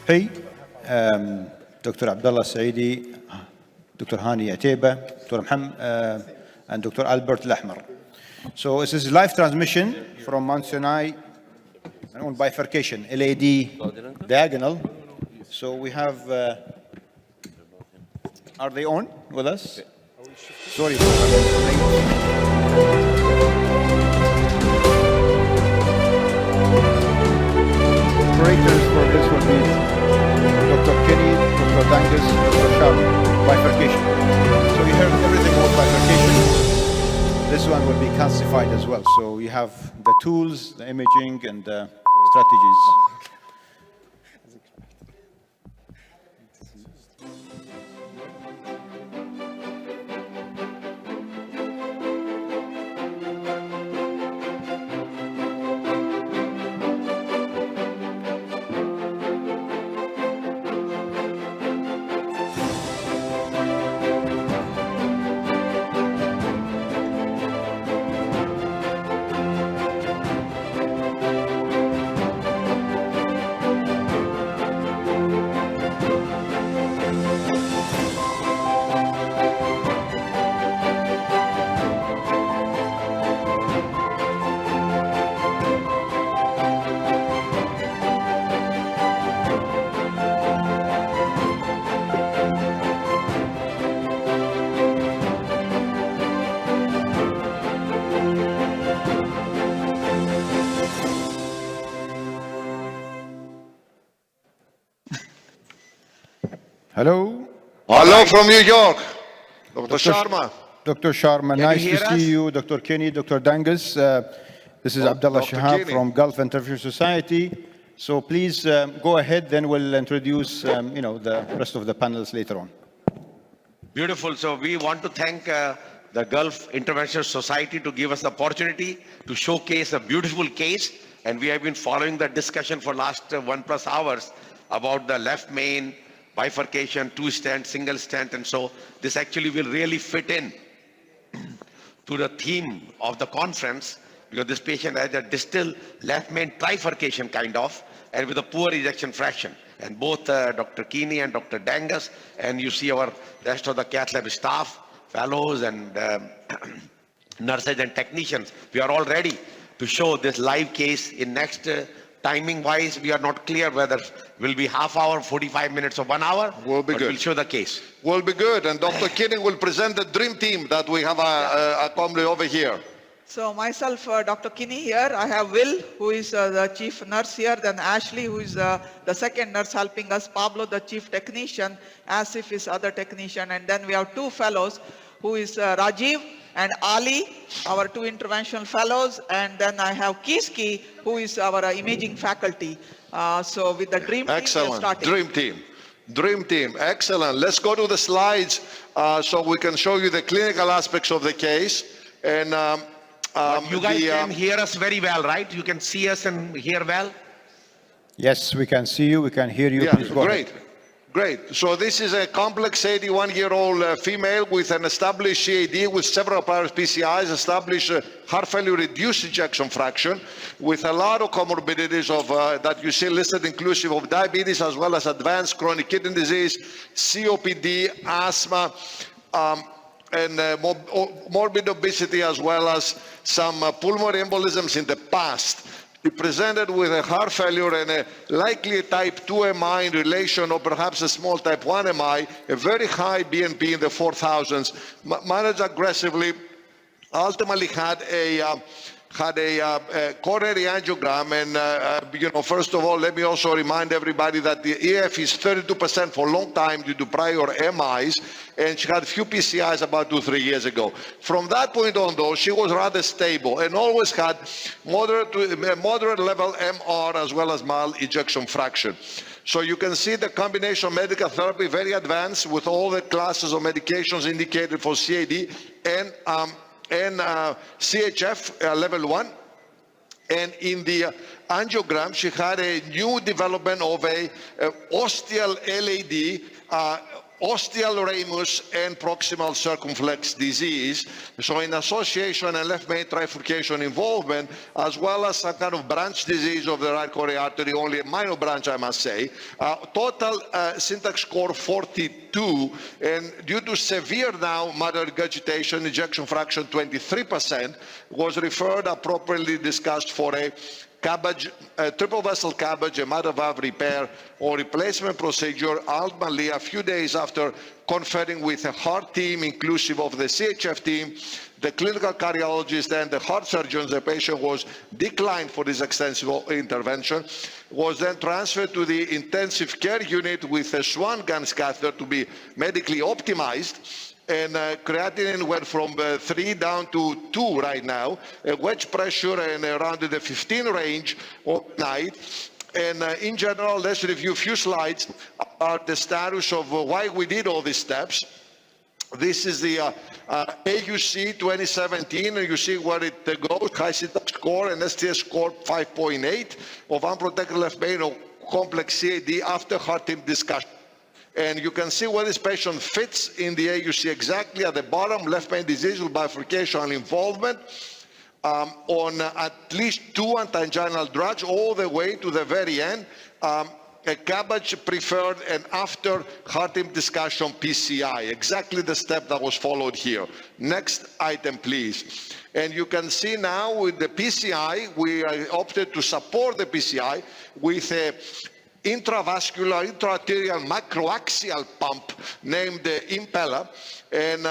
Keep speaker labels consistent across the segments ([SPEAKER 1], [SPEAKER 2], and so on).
[SPEAKER 1] Hey, Dr. Abdullah Saidi, Dr. Hani Ateba, Dr. Mohammed, and Dr. Albert Lahmar. So this is live transmission from Mount Sinai on bifurcation, LAD diagonal. So we have, are they on with us? Sorry. Operators for this will be Dr. Kenny, Dr. Dangus, Dr. Sharma, bifurcation. So you heard everything about bifurcation. This one will be calcified as well. So you have the tools, the imaging, and the strategies. Hello.
[SPEAKER 2] Hello from New York, Dr. Sharma.
[SPEAKER 1] Dr. Sharma, nice to
[SPEAKER 3] hear us?
[SPEAKER 1] see you. Dr. Kenny, Dr. Dangus. This is Abdullah
[SPEAKER 2] Dr.
[SPEAKER 1] Shahab
[SPEAKER 2] Kenny.
[SPEAKER 1] from Gulf Interview Society. So please go ahead, then we'll introduce the rest of the panels later on.
[SPEAKER 3] Beautiful. So we want to thank the Gulf Intervention Society to give us the opportunity to showcase a beautiful case. And we have been following the discussion for last 1+ hours about the left main, bifurcation, 2-stent, single stent. And so this actually will really fit in to the theme of the conference, because this patient has a distal left main trifurcation kind of, and with a poor ejection fraction. And both Dr. Keeney and Dr. Dangus, and you see our rest of the cath lab staff, fellows and nurses and technicians, we are all ready to show this live case in next timing wise. We are not clear whether will be half hour, 45 minutes or 1 hour.
[SPEAKER 2] Will be
[SPEAKER 3] but
[SPEAKER 2] good.
[SPEAKER 3] We'll show the case.
[SPEAKER 2] Will be good. And Dr. Kenny will present the dream team that we have accomplished over here.
[SPEAKER 4] So myself, Dr. Kinney here. I have Will, who is the chief nurse here. Then Ashley, who is the second nurse helping us. Pablo, the chief technician. Asif is other technician. And then we have 2 fellows, who is Rajiv and Ali, our 2 interventional fellows. And then I have Kiski, who is our imaging faculty. So with the dream team, we are
[SPEAKER 2] Excellent.
[SPEAKER 4] starting.
[SPEAKER 2] Dream team. Dream team. Excellent. Let's go to the slides so we can show you the clinical aspects of the case. And
[SPEAKER 3] You guys can hear us very well, right? You can see us and hear well?
[SPEAKER 1] Yes, we can see you, we can hear you.
[SPEAKER 2] yeah,
[SPEAKER 1] Please go
[SPEAKER 2] great.
[SPEAKER 1] ahead.
[SPEAKER 2] Great. So this is a complex 81-year-old female with an established CAD with several prior PCIs, established heart failure reduced ejection fraction, with a lot of comorbidities of that you see listed, inclusive of diabetes as well as advanced chronic kidney disease, COPD, asthma, and morbid obesity, as well as some pulmonary embolisms in the past. He presented with a heart failure and a likely type 2 MI in relation, or perhaps a small type 1 MI, a very high BNP in the 4,000s, managed aggressively, ultimately had a coronary angiogram. And first of all, let me also remind everybody that the EF is 32% for a long time due to prior MIs, and she had few PCIs about 2-3 years ago. From that point on, though, she was rather stable and always had moderate level MR as well as mild ejection fraction. So you can see the combination of medical therapy very advanced with all the classes of medications indicated for CAD and CHF level 1. And in the angiogram, she had a new development of a ostial LAD ostial ramus and proximal circumflex disease. So in association and left main trifurcation involvement, as well as some kind of branch disease of the right coronary artery, only a minor branch, I must say. Total syntax score 42, and due to severe now matter regurgitation, ejection fraction 23%, was referred appropriately discussed for a cabbage, triple vessel cabbage, a matter valve repair or replacement procedure. Ultimately, a few days after conferring with a heart team inclusive of the CHF team, the clinical cardiologist and the heart surgeons, the patient was declined for this extensive intervention, was then transferred to the intensive care unit with a Swan Ganz catheter to be medically optimized. And creatinine went from 3 down to 2 right now, wedge pressure and around the 15 range overnight. And in general, let's review a few slides about the status of why we did all these steps. This is the AUC 2017, and you see where it goes, high syntax score and STS score 5.8 of unprotected left main or complex CAD after heart team discussion. And you can see where this patient fits in the AUC exactly at the bottom, left main disease with bifurcation and involvement on at least 2 anti-anginal drugs all the way to the very end. A cabbage preferred and after heart team discussion PCI, exactly the step that was followed here. Next item, please. And you can see now with the PCI, we opted to support the PCI with a intravascular, intraarterial macroaxial pump named Impella. And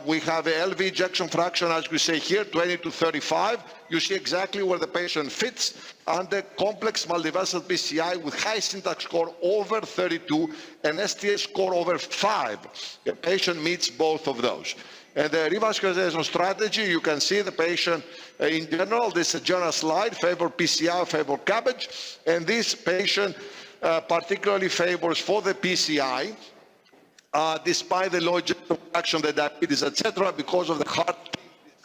[SPEAKER 2] we have a LV ejection fraction, as we say here, 20 to 35. You see exactly where the patient fits under complex multivessel PCI with high syntax score over 32 and STS score over 5. The patient meets both of those. And the revascularization strategy, you can see the patient in general. This is a general slide, favor PCI, favor cabbage. And this patient particularly favors for the PCI, despite the low ejection fraction, the diabetes, etc., because of the heart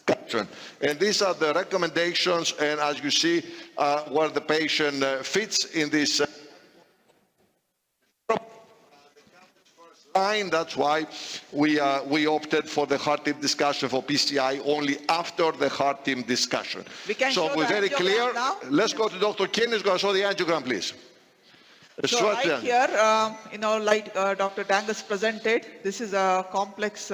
[SPEAKER 2] discussion. And these are the recommendations, and as you see, where the patient fits in this line. That's why we opted for the heart team discussion for PCI only after the heart team discussion.
[SPEAKER 4] We can
[SPEAKER 2] So
[SPEAKER 4] show
[SPEAKER 2] we're
[SPEAKER 4] the
[SPEAKER 2] very
[SPEAKER 4] angiogram
[SPEAKER 2] clear.
[SPEAKER 4] now.
[SPEAKER 2] Let's go to Dr. Kin, who's going to show the angiogram, please.
[SPEAKER 4] So right here, like Dr. Dangus presented, this is a complex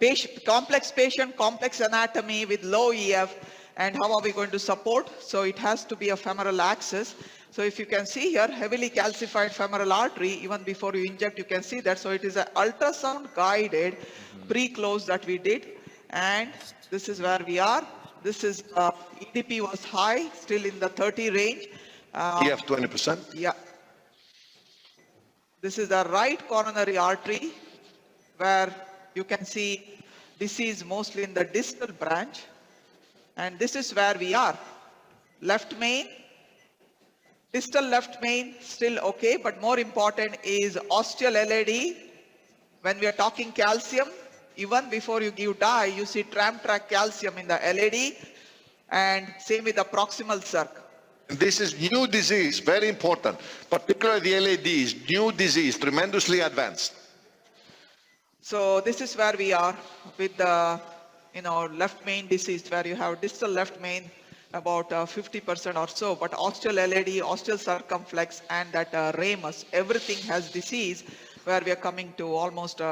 [SPEAKER 4] patient, complex anatomy with low EF, and how are we going to support? So it has to be a femoral access. So if you can see here, heavily calcified femoral artery, even before you inject, you can see that. So it is an ultrasound guided pre-close that we did, and this is where we are. This is EDP was high, still in the 30 range.
[SPEAKER 2] EF 20%.
[SPEAKER 4] Yeah. This is the right coronary artery where you can see disease mostly in the distal branch. And this is where we are. Left main, distal left main, still okay, but more important is ostial LAD. When we are talking calcium, even before you give dye, you see tram track calcium in the LAD, and same with the proximal circ.
[SPEAKER 2] This is new disease, very important, particularly the LADs, new disease, tremendously advanced.
[SPEAKER 4] So this is where we are with the left main disease, where you have distal left main about 50% or so, but ostial LAD, ostial circumflex, and that ramus, everything has disease where we are coming to almost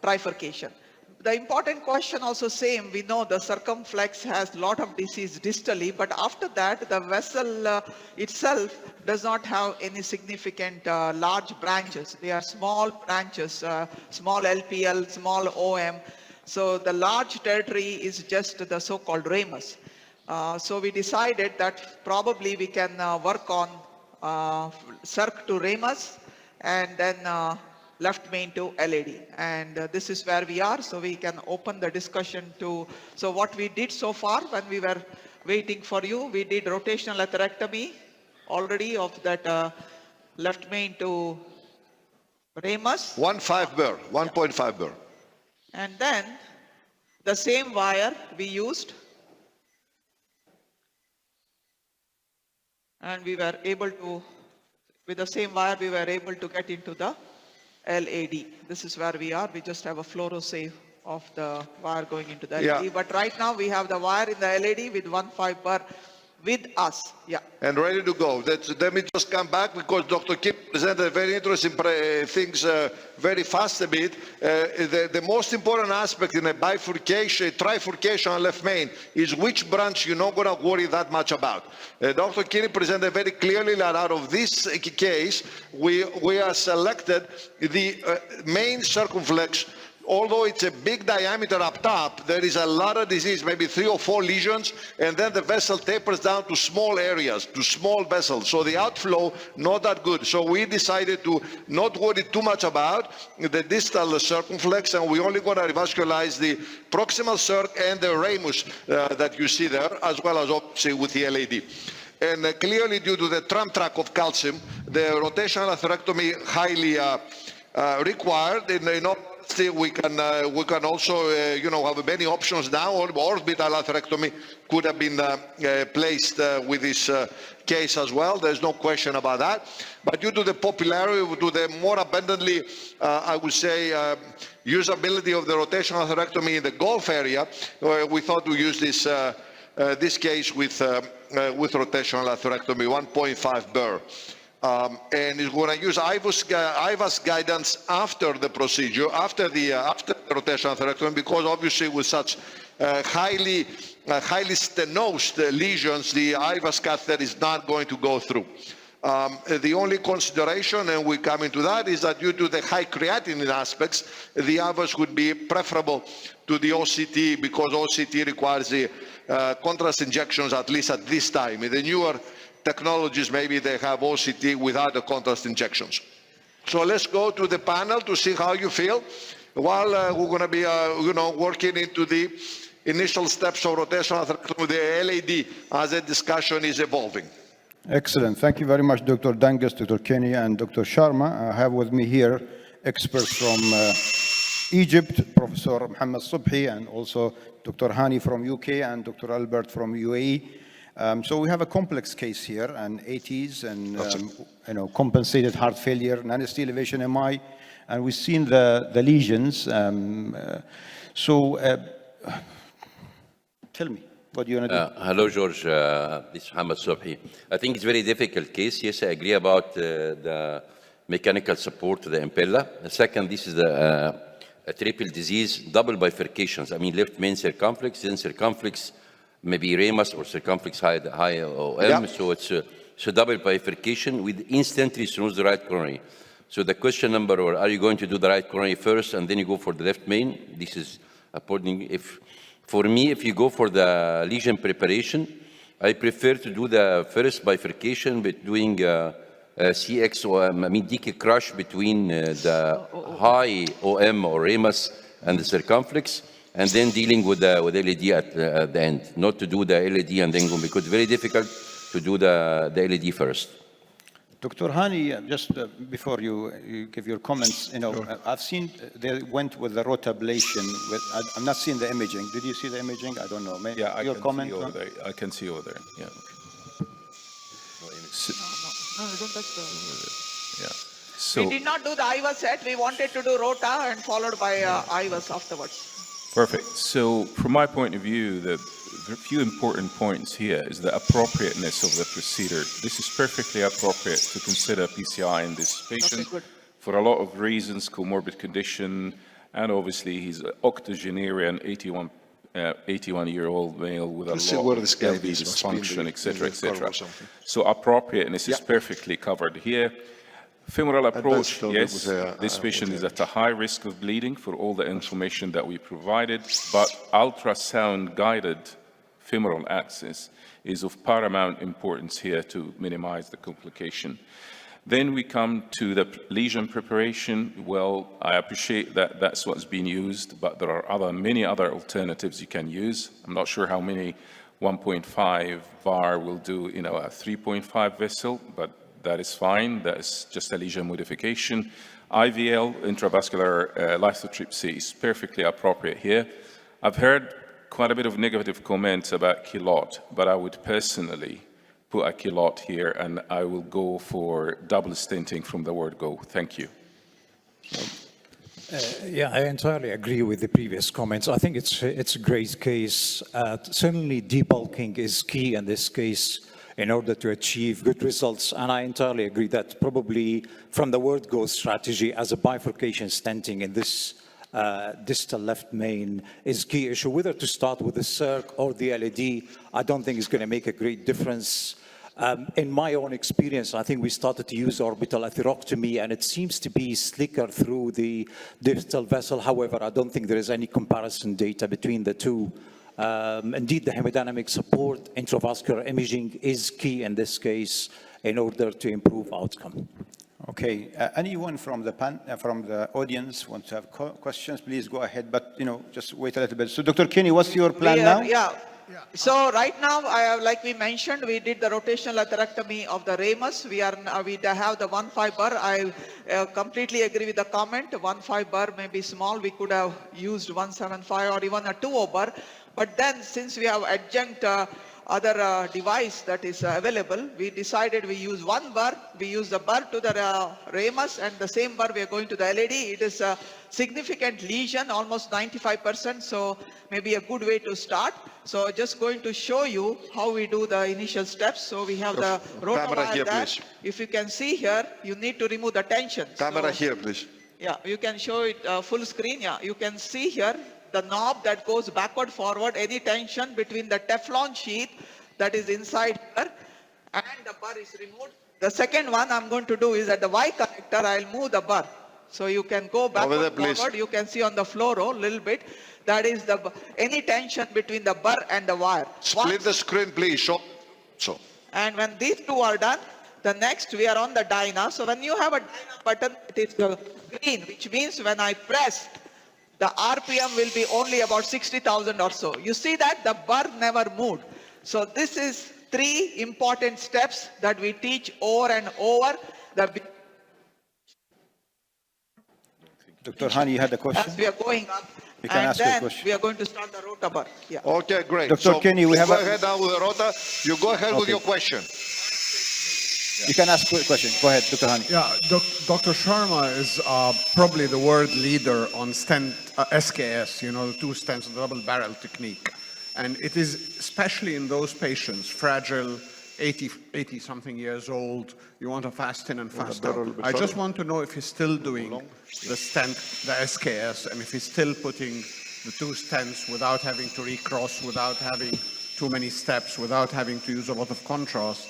[SPEAKER 4] trifurcation. The important question also same, we know the circumflex has lot of disease distally, but after that the vessel itself does not have any significant large branches. They are small branches, small LPL, small OM. So the large territory is just the so-called ramus. So we decided that probably we can work on circ to ramus and then left main to LAD. And this is where we are, so we can open the discussion to, so what we did so far when we were waiting for you, we did rotational atherectomy already of that left main to ramus.
[SPEAKER 2] 1.5 Burr, 1.5 Burr.
[SPEAKER 4] And then the same wire we used, and we were able to, with the same wire we were able to get into the LAD. This is where we are. We just have a fluoresce of the wire going into the
[SPEAKER 2] Yeah.
[SPEAKER 4] LED. But right now we have the wire in the LED with one fiber with us. Yeah.
[SPEAKER 2] And ready to go. Let me just come back because Dr. Kim presented very interesting things very fast a bit. The most important aspect in a bifurcation, trifurcation on left main is which branch you're not going to worry that much about. Dr. Kim presented very clearly that out of this case, we are selected the main circumflex. Although it's a big diameter up top, there is a lot of disease, maybe 3 or 4 lesions, and then the vessel tapers down to small areas, to small vessels. So the outflow, not that good. So we decided to not worry too much about the distal circumflex, and we're only going to revascularize the proximal circ and the ramus that you see there, as well as obviously with the LAD. And clearly, due to the tram track of calcium, the rotational atherectomy highly required. In we can also, have many options now. Orbital atherectomy could have been placed with this case as well. There's no question about that. But due to the popularity, to the more abundantly, I would say, usability of the rotational atherectomy in the Gulf area, we thought to use this case with rotational atherectomy, 1.5 Burr. And is going to use IVAS guidance after the procedure, after the rotational atherectomy, because obviously with such highly stenosed lesions, the IVAS catheter is not going to go through. The only consideration, and we come into that, is that due to the high creatinine aspects, the IVAS would be preferable to the OCT, because OCT requires the contrast injections, at least at this time. In the newer technologies, maybe they have OCT without the contrast injections. So let's go to the panel to see how you feel while we're going to be, working into the initial steps of rotational atherectomy with the LAD as the discussion is evolving.
[SPEAKER 1] Excellent. Thank you very much, Dr. Dangus, Dr. Kenny, and Dr. Sharma. I have with me here experts from Egypt, Professor Mohammed Subhi, and also Dr. Hani from UK and Dr. Albert from UAE. So we have a complex case here, and ATs and compensated heart failure, non-ST elevation MI, and we've seen the lesions. Tell me, what do you want to do?
[SPEAKER 5] Hello, George. This is Mohammed Subhi. I think it's a very difficult case. Yes, I agree about the mechanical support to the impella. The second, this is a triple disease, double bifurcations. I mean, left main circumflex, then circumflex, maybe ramus or circumflex high OM. Yeah. So it's a double bifurcation with instantly stenosis the right coronary. So the question number, or are you going to do the right coronary first and then you go for the left main? This is according, for me, if you go for the lesion preparation, I prefer to do the first bifurcation with doing CXOM, I mean DK crush between the high OM or ramus and the circumflex, and then dealing with LED at the end, not to do the LED and then go, because it's very difficult to do the LED first.
[SPEAKER 1] Dr. Hani, just before you give your comments, sure. I've seen they went with the rotablation. I'm not seeing the imaging. Did you see the imaging? I don't know. Maybe
[SPEAKER 6] yeah,
[SPEAKER 1] your comment?
[SPEAKER 6] I can see over there. Yeah.
[SPEAKER 4] No, don't touch the...
[SPEAKER 6] Yeah. So,
[SPEAKER 4] we did not do the IVAS set. We wanted to do rota and followed by IVAS afterwards.
[SPEAKER 6] Perfect. So from my point of view, the few important points here is the appropriateness of the procedure. This is perfectly appropriate to consider PCI in this patient for a lot of reasons, comorbid condition, and obviously he's an octogenarian, 81-year-old male with a lot of LV dysfunction, etc. So appropriateness is perfectly covered here. Femoral approach, yes, this patient is at a high risk of bleeding for all the information that we provided, but ultrasound-guided femoral access is of paramount importance here to minimize the complication. Then we come to the lesion preparation. Well, I appreciate that that's what's been used, but there are many other alternatives you can use. I'm not sure how many 1.5 VAR will do, a 3.5 vessel, but that is fine. That is just a lesion modification. IVL, intravascular lithotripsy, is perfectly appropriate here. I've heard quite a bit of negative comments about Kilot, but I would personally put a Kilot here, and I will go for double stenting from the word go. Thank you.
[SPEAKER 7] Yeah, I entirely agree with the previous comments. I think it's a great case. Certainly, debulking is key in this case in order to achieve good results. And I entirely agree that probably from the word go strategy as a bifurcation stenting in this distal left main is key issue. Whether to start with the circ or the LED, I don't think is going to make a great difference. In my own experience, I think we started to use orbital atherectomy, and it seems to be slicker through the distal vessel. However, I don't think there is any comparison data between the two. Indeed, the hemodynamic support, intravascular imaging is key in this case in order to improve outcome.
[SPEAKER 1] Okay, anyone from the audience wants to have questions, please go ahead, but just wait a little bit. So Dr. Kinney, what's your plan now?
[SPEAKER 4] Yeah. So right now, like we mentioned, we did the rotational atherectomy of the ramus. We have the 1.5 bar. I completely agree with the comment. 1.5 bar may be small. We could have used 1.75 or even a 2.0 bar. But then, since we have adjunct other device that is available, we decided we use 1 bar. We use the bar to the ramus, and the same bar we are going to the LED. It is a significant lesion, almost 95%, so maybe a good way to start. So just going to show you how we do the initial steps. So we have the rotor wire
[SPEAKER 2] here,
[SPEAKER 4] there.
[SPEAKER 2] please.
[SPEAKER 4] If you can see here, you need to remove the tension.
[SPEAKER 2] Camera here, please.
[SPEAKER 4] Yeah, you can show it full screen. Yeah, you can see here the knob that goes backward, forward, any tension between the Teflon sheath that is inside here, and the bar is removed. The second one I'm going to do is at the Y connector, I'll move the bar. So you can go backward, forward. You can see on the floor a little bit. That is any tension between the bar and the wire.
[SPEAKER 2] Split the screen, please. So.
[SPEAKER 4] And when these two are done, the next we are on the dyna. So when you have a dyna button, it is green, which means when I press, the RPM will be only about 60,000 or so. You see that the bar never moved. So this is 3 important steps that we teach over and over.
[SPEAKER 1] Dr. Hani, you had a question?
[SPEAKER 4] As we are going up,
[SPEAKER 1] You can ask your question.
[SPEAKER 4] we are going to start the rota bar. Yeah.
[SPEAKER 2] Okay, great.
[SPEAKER 1] Dr. Kinney, we have
[SPEAKER 2] go ahead now with the rota. You go ahead with your question.
[SPEAKER 1] You can ask a question. Go ahead, Dr. Hani.
[SPEAKER 8] Yeah, Dr. Sharma is probably the world leader on stent SKS, the 2 stents, the double barrel technique. And it is especially in those patients, fragile, 80 something years old, you want to fast in and fast out. I just want to know if he's still doing the stent, the SKS, and if he's still putting the 2 stents without having to recross, without having too many steps, without having to use a lot of contrast.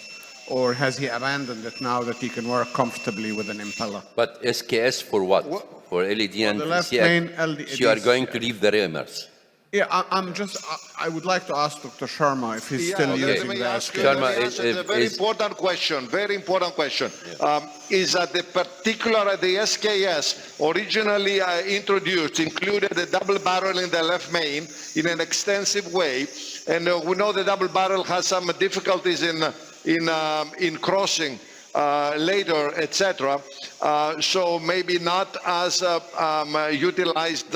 [SPEAKER 8] Or has he abandoned it now that he can work comfortably with an impeller?
[SPEAKER 5] But SKS for what? For LED and
[SPEAKER 8] the left
[SPEAKER 5] PCI?
[SPEAKER 8] main LEDs,
[SPEAKER 5] So you are going to leave the ramus.
[SPEAKER 8] Yeah, I would like to ask Dr. Sharma if he's still
[SPEAKER 2] let
[SPEAKER 8] using
[SPEAKER 2] me
[SPEAKER 8] the
[SPEAKER 2] ask you,
[SPEAKER 8] SKS.
[SPEAKER 2] let me answer the very important question, very important question. Is that the SKS originally introduced included the double barrel in the left main in an extensive way, and we know the double barrel has some difficulties in crossing later, etc. So maybe not as utilized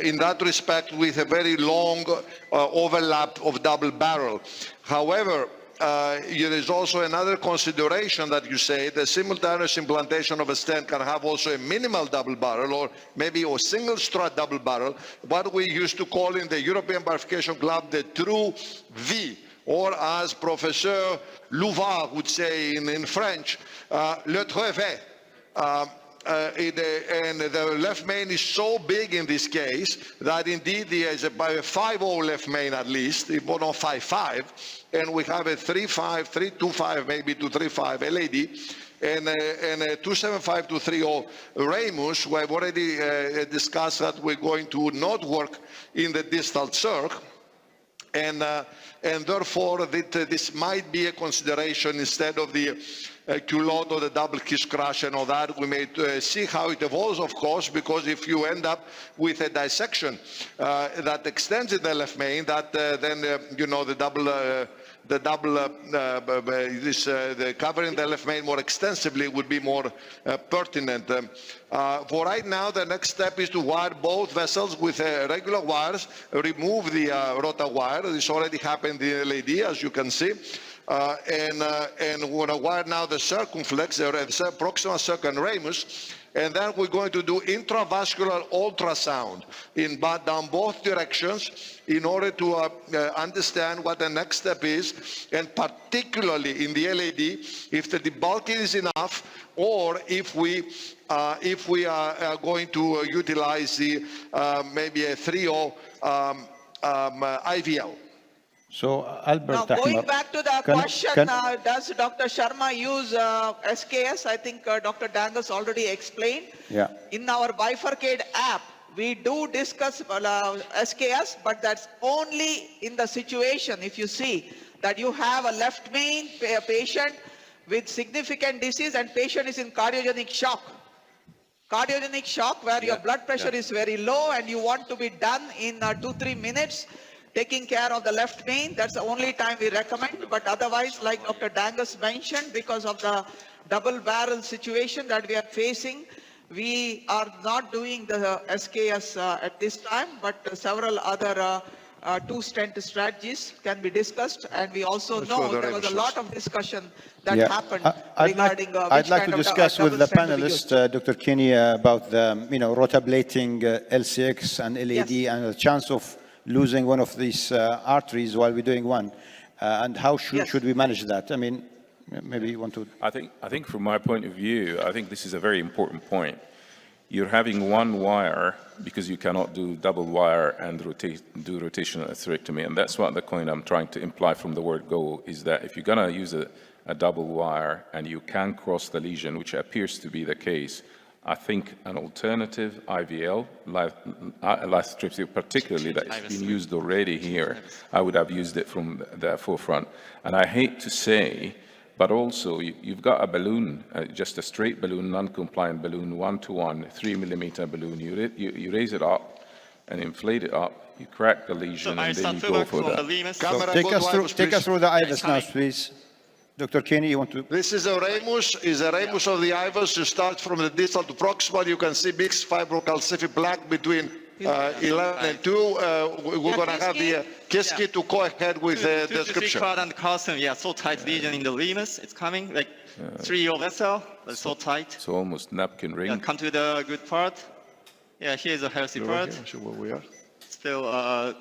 [SPEAKER 2] in that respect with a very long overlap of double barrel. However, there is also another consideration that you say the simultaneous implantation of a stent can have also a minimal double barrel or maybe a single strut double barrel, what we used to call in the European Bifurcation Club the true V, or as Professor Louvard would say in French, le trevet. And the left main is so big in this case that indeed there is a 5.0 left main at least, if not 5.5, and we have a 3.5, 3.25 maybe to 3.5 LED, and a 2.75 to 3.0 ramus. We have already discussed that we're going to not work in the distal circ, and therefore this might be a consideration instead of the culotte or the double kiss crush and all that. We may see how it evolves, of course, because if you end up with a dissection that extends in the left main, that then the covering the left main more extensively would be more pertinent. For right now, the next step is to wire both vessels with regular wires, remove the rota wire. This already happened in LED, as you can see. And we're going to wire now the circumflex, the proximal circ and ramus, And then we're going to do intravascular ultrasound down both directions in order to understand what the next step is, and particularly in the LAD, if the debulking is enough, or if we are going to utilize the maybe a 3O IVL.
[SPEAKER 1] So Albert
[SPEAKER 4] Now, going
[SPEAKER 1] Ahmar,
[SPEAKER 4] back to the question, does Dr. Sharma use SKS? I think Dr. Dangus already explained.
[SPEAKER 1] Yeah.
[SPEAKER 4] In our Bifurcate app, we do discuss SKS, but that's only in the situation, if you see, that you have a left main patient with significant disease and patient is in cardiogenic shock. Cardiogenic shock where your blood pressure is very low and you want to be done in 2-3 minutes, taking care of the left main. That's the only time we recommend. But otherwise, like Dr. Dangus mentioned, because of the double barrel situation that we are facing, we are not doing the SKS at this time, but several other two-stent strategies can be discussed. And we also know there was a lot of discussion that happened regarding
[SPEAKER 1] I'd like to discuss with the panelist, Dr. Kinney, about the rotablating LCX and LAD and the chance of losing one of these arteries while we're doing one, and how should we manage that? I mean, maybe you want to.
[SPEAKER 6] I think from my point of view, I think this is a very important point. You're having one wire because you cannot do double wire and do rotational atherectomy, and that's what the point I'm trying to imply from the word go, is that if you're going to use a double wire and you can cross the lesion, which appears to be the case, I think an alternative IVL, lithotripsy, particularly that has been used already here, I would have used it from the forefront. And I hate to say, but also you've got a balloon, just a straight balloon, non-compliant balloon, 1-to-1, 3-millimeter balloon. You raise it up and inflate it up, you crack the lesion, and then you go for that.
[SPEAKER 1] So take us through the IVUS now, please. Dr. Kinney, you want to?
[SPEAKER 2] This is a ramus of the IVUS. You start from the distal to proximal. You can see mixed fibrocalcific plaque between 11 and 2. We're going to have the Kiski to go ahead with the description.
[SPEAKER 9] 2 to 3 and calcium, so tight lesion in the limus. It's coming, like 3 vessel, but so tight.
[SPEAKER 6] So almost napkin ring.
[SPEAKER 9] Come to the good part. Here's a healthy part.
[SPEAKER 2] Where we are.
[SPEAKER 9] Still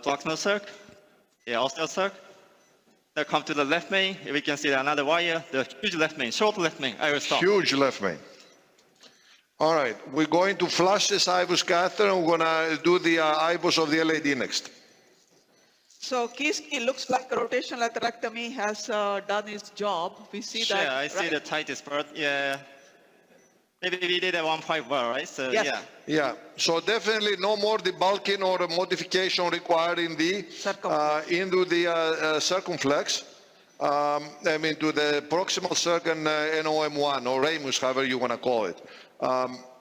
[SPEAKER 9] proximal circ. Osteal circ. Now come to the left main. We can see another wire, the huge left main, short left main. I will stop.
[SPEAKER 2] Huge left main. All right, we're going to flush this IVUS catheter, and we're going to do the IVUS of the LAD next.
[SPEAKER 4] So Kiski looks like rotational atherectomy has done its job. We see that.
[SPEAKER 9] I see the tightest part. Maybe we did a 1.5 bar, right? So
[SPEAKER 2] Yeah. So definitely no more debulking or modification required in the into the circumflex. I mean to the proximal circ and NOM1 or ramus, however you want to call it.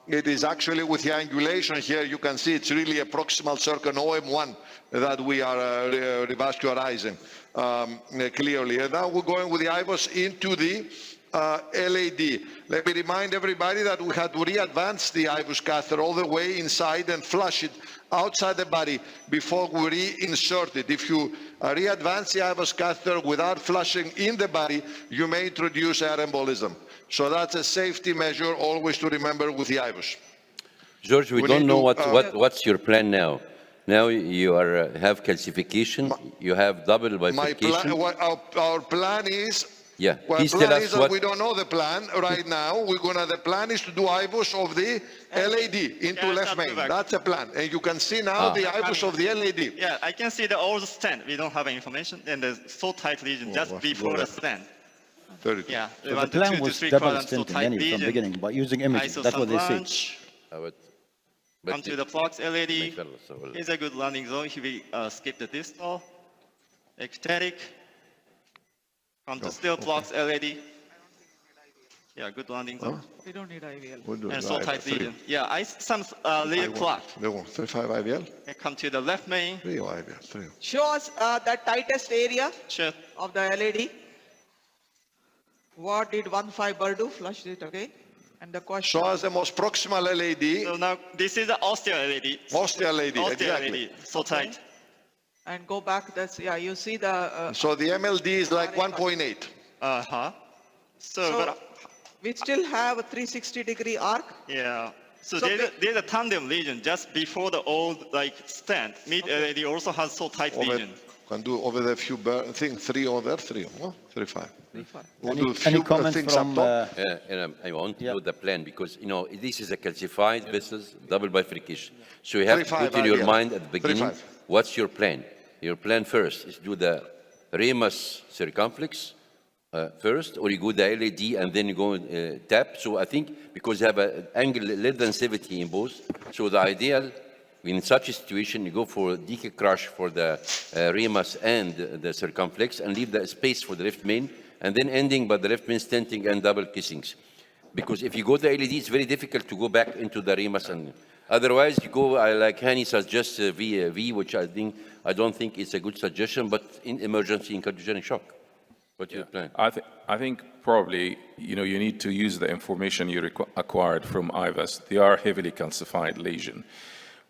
[SPEAKER 2] It is actually with the angulation here, you can see it's really a proximal circ and OM1 that we are revascularizing clearly. And now we're going with the IVUS into the LAD. Let me remind everybody that we had to re-advance the IVUS catheter all the way inside and flush it outside the body before we reinsert it. If you re-advance the IVUS catheter without flushing in the body, you may introduce air embolism. So that's a safety measure always to remember with the IVUS.
[SPEAKER 5] George, we don't know what's your plan now. Now you have calcification, you have double bifurcation.
[SPEAKER 2] Our plan is
[SPEAKER 5] please tell us what.
[SPEAKER 2] We don't know the plan right now. The plan is to do IVUS of the LAD into left main. That's the plan. And you can see now the IVUS of the LAD.
[SPEAKER 9] I can see the old stent. We don't have any information. And the so tight lesion just before the stent.
[SPEAKER 2] 32.
[SPEAKER 1] So the plan was double stenting anyway from the beginning, but using imaging. That's what they say.
[SPEAKER 9] Come to the flux LAD. Here's a good landing zone. Here we skip the distal. Ectatic. Come to still flux LAD. Good landing zone.
[SPEAKER 4] We don't need IVL.
[SPEAKER 9] And so tight lesion. I see some little clot.
[SPEAKER 2] 35 IVL.
[SPEAKER 9] Come to the left main.
[SPEAKER 2] 3 IVL. 3.
[SPEAKER 4] Show us the tightest area of the LAD. What did 1.5 bar do? Flush it again. And the question.
[SPEAKER 2] Show us the most proximal LAD.
[SPEAKER 9] So now this is the osteal LAD.
[SPEAKER 2] Osteal LAD, exactly.
[SPEAKER 9] LAD, so tight.
[SPEAKER 4] And go back. That's you see the.
[SPEAKER 2] So the MLD is like 1.8.
[SPEAKER 9] So
[SPEAKER 4] We still have a 360-degree arc.
[SPEAKER 9] Yeah. So,
[SPEAKER 4] So
[SPEAKER 9] there's a tandem lesion just before the old stent. Mid LED also has so tight lesion.
[SPEAKER 2] Can do over there few, I think 3 over there, 3, oh, 3-5. We'll do
[SPEAKER 1] Any
[SPEAKER 2] few
[SPEAKER 1] comments
[SPEAKER 2] things up
[SPEAKER 1] from,
[SPEAKER 2] top.
[SPEAKER 5] And I want to
[SPEAKER 1] Yeah.
[SPEAKER 5] know the plan because, you know, this is a calcified vessels, double bifurcation. So you have to
[SPEAKER 2] 3-5
[SPEAKER 5] put in your
[SPEAKER 2] ideal.
[SPEAKER 5] mind at the beginning,
[SPEAKER 2] 3-5.
[SPEAKER 5] what's your plan? Your plan first is do the ramus circumflex first, or you go the LED and then you go tap. So I think because you have an angle less than 70 in both, so the ideal in such a situation, you go for DK crush for the ramus and the circumflex and leave the space for the left main, and then ending by the left main stenting and double kissings. Because if you go to LED, it's very difficult to go back into the ramus. And otherwise, you go, like Hani suggests, V, which I don't think is a good suggestion, but in emergency in cardiogenic shock. What's your plan?
[SPEAKER 6] I think probably, you know, you need to use the information you acquired from IVAS. They are heavily calcified lesion.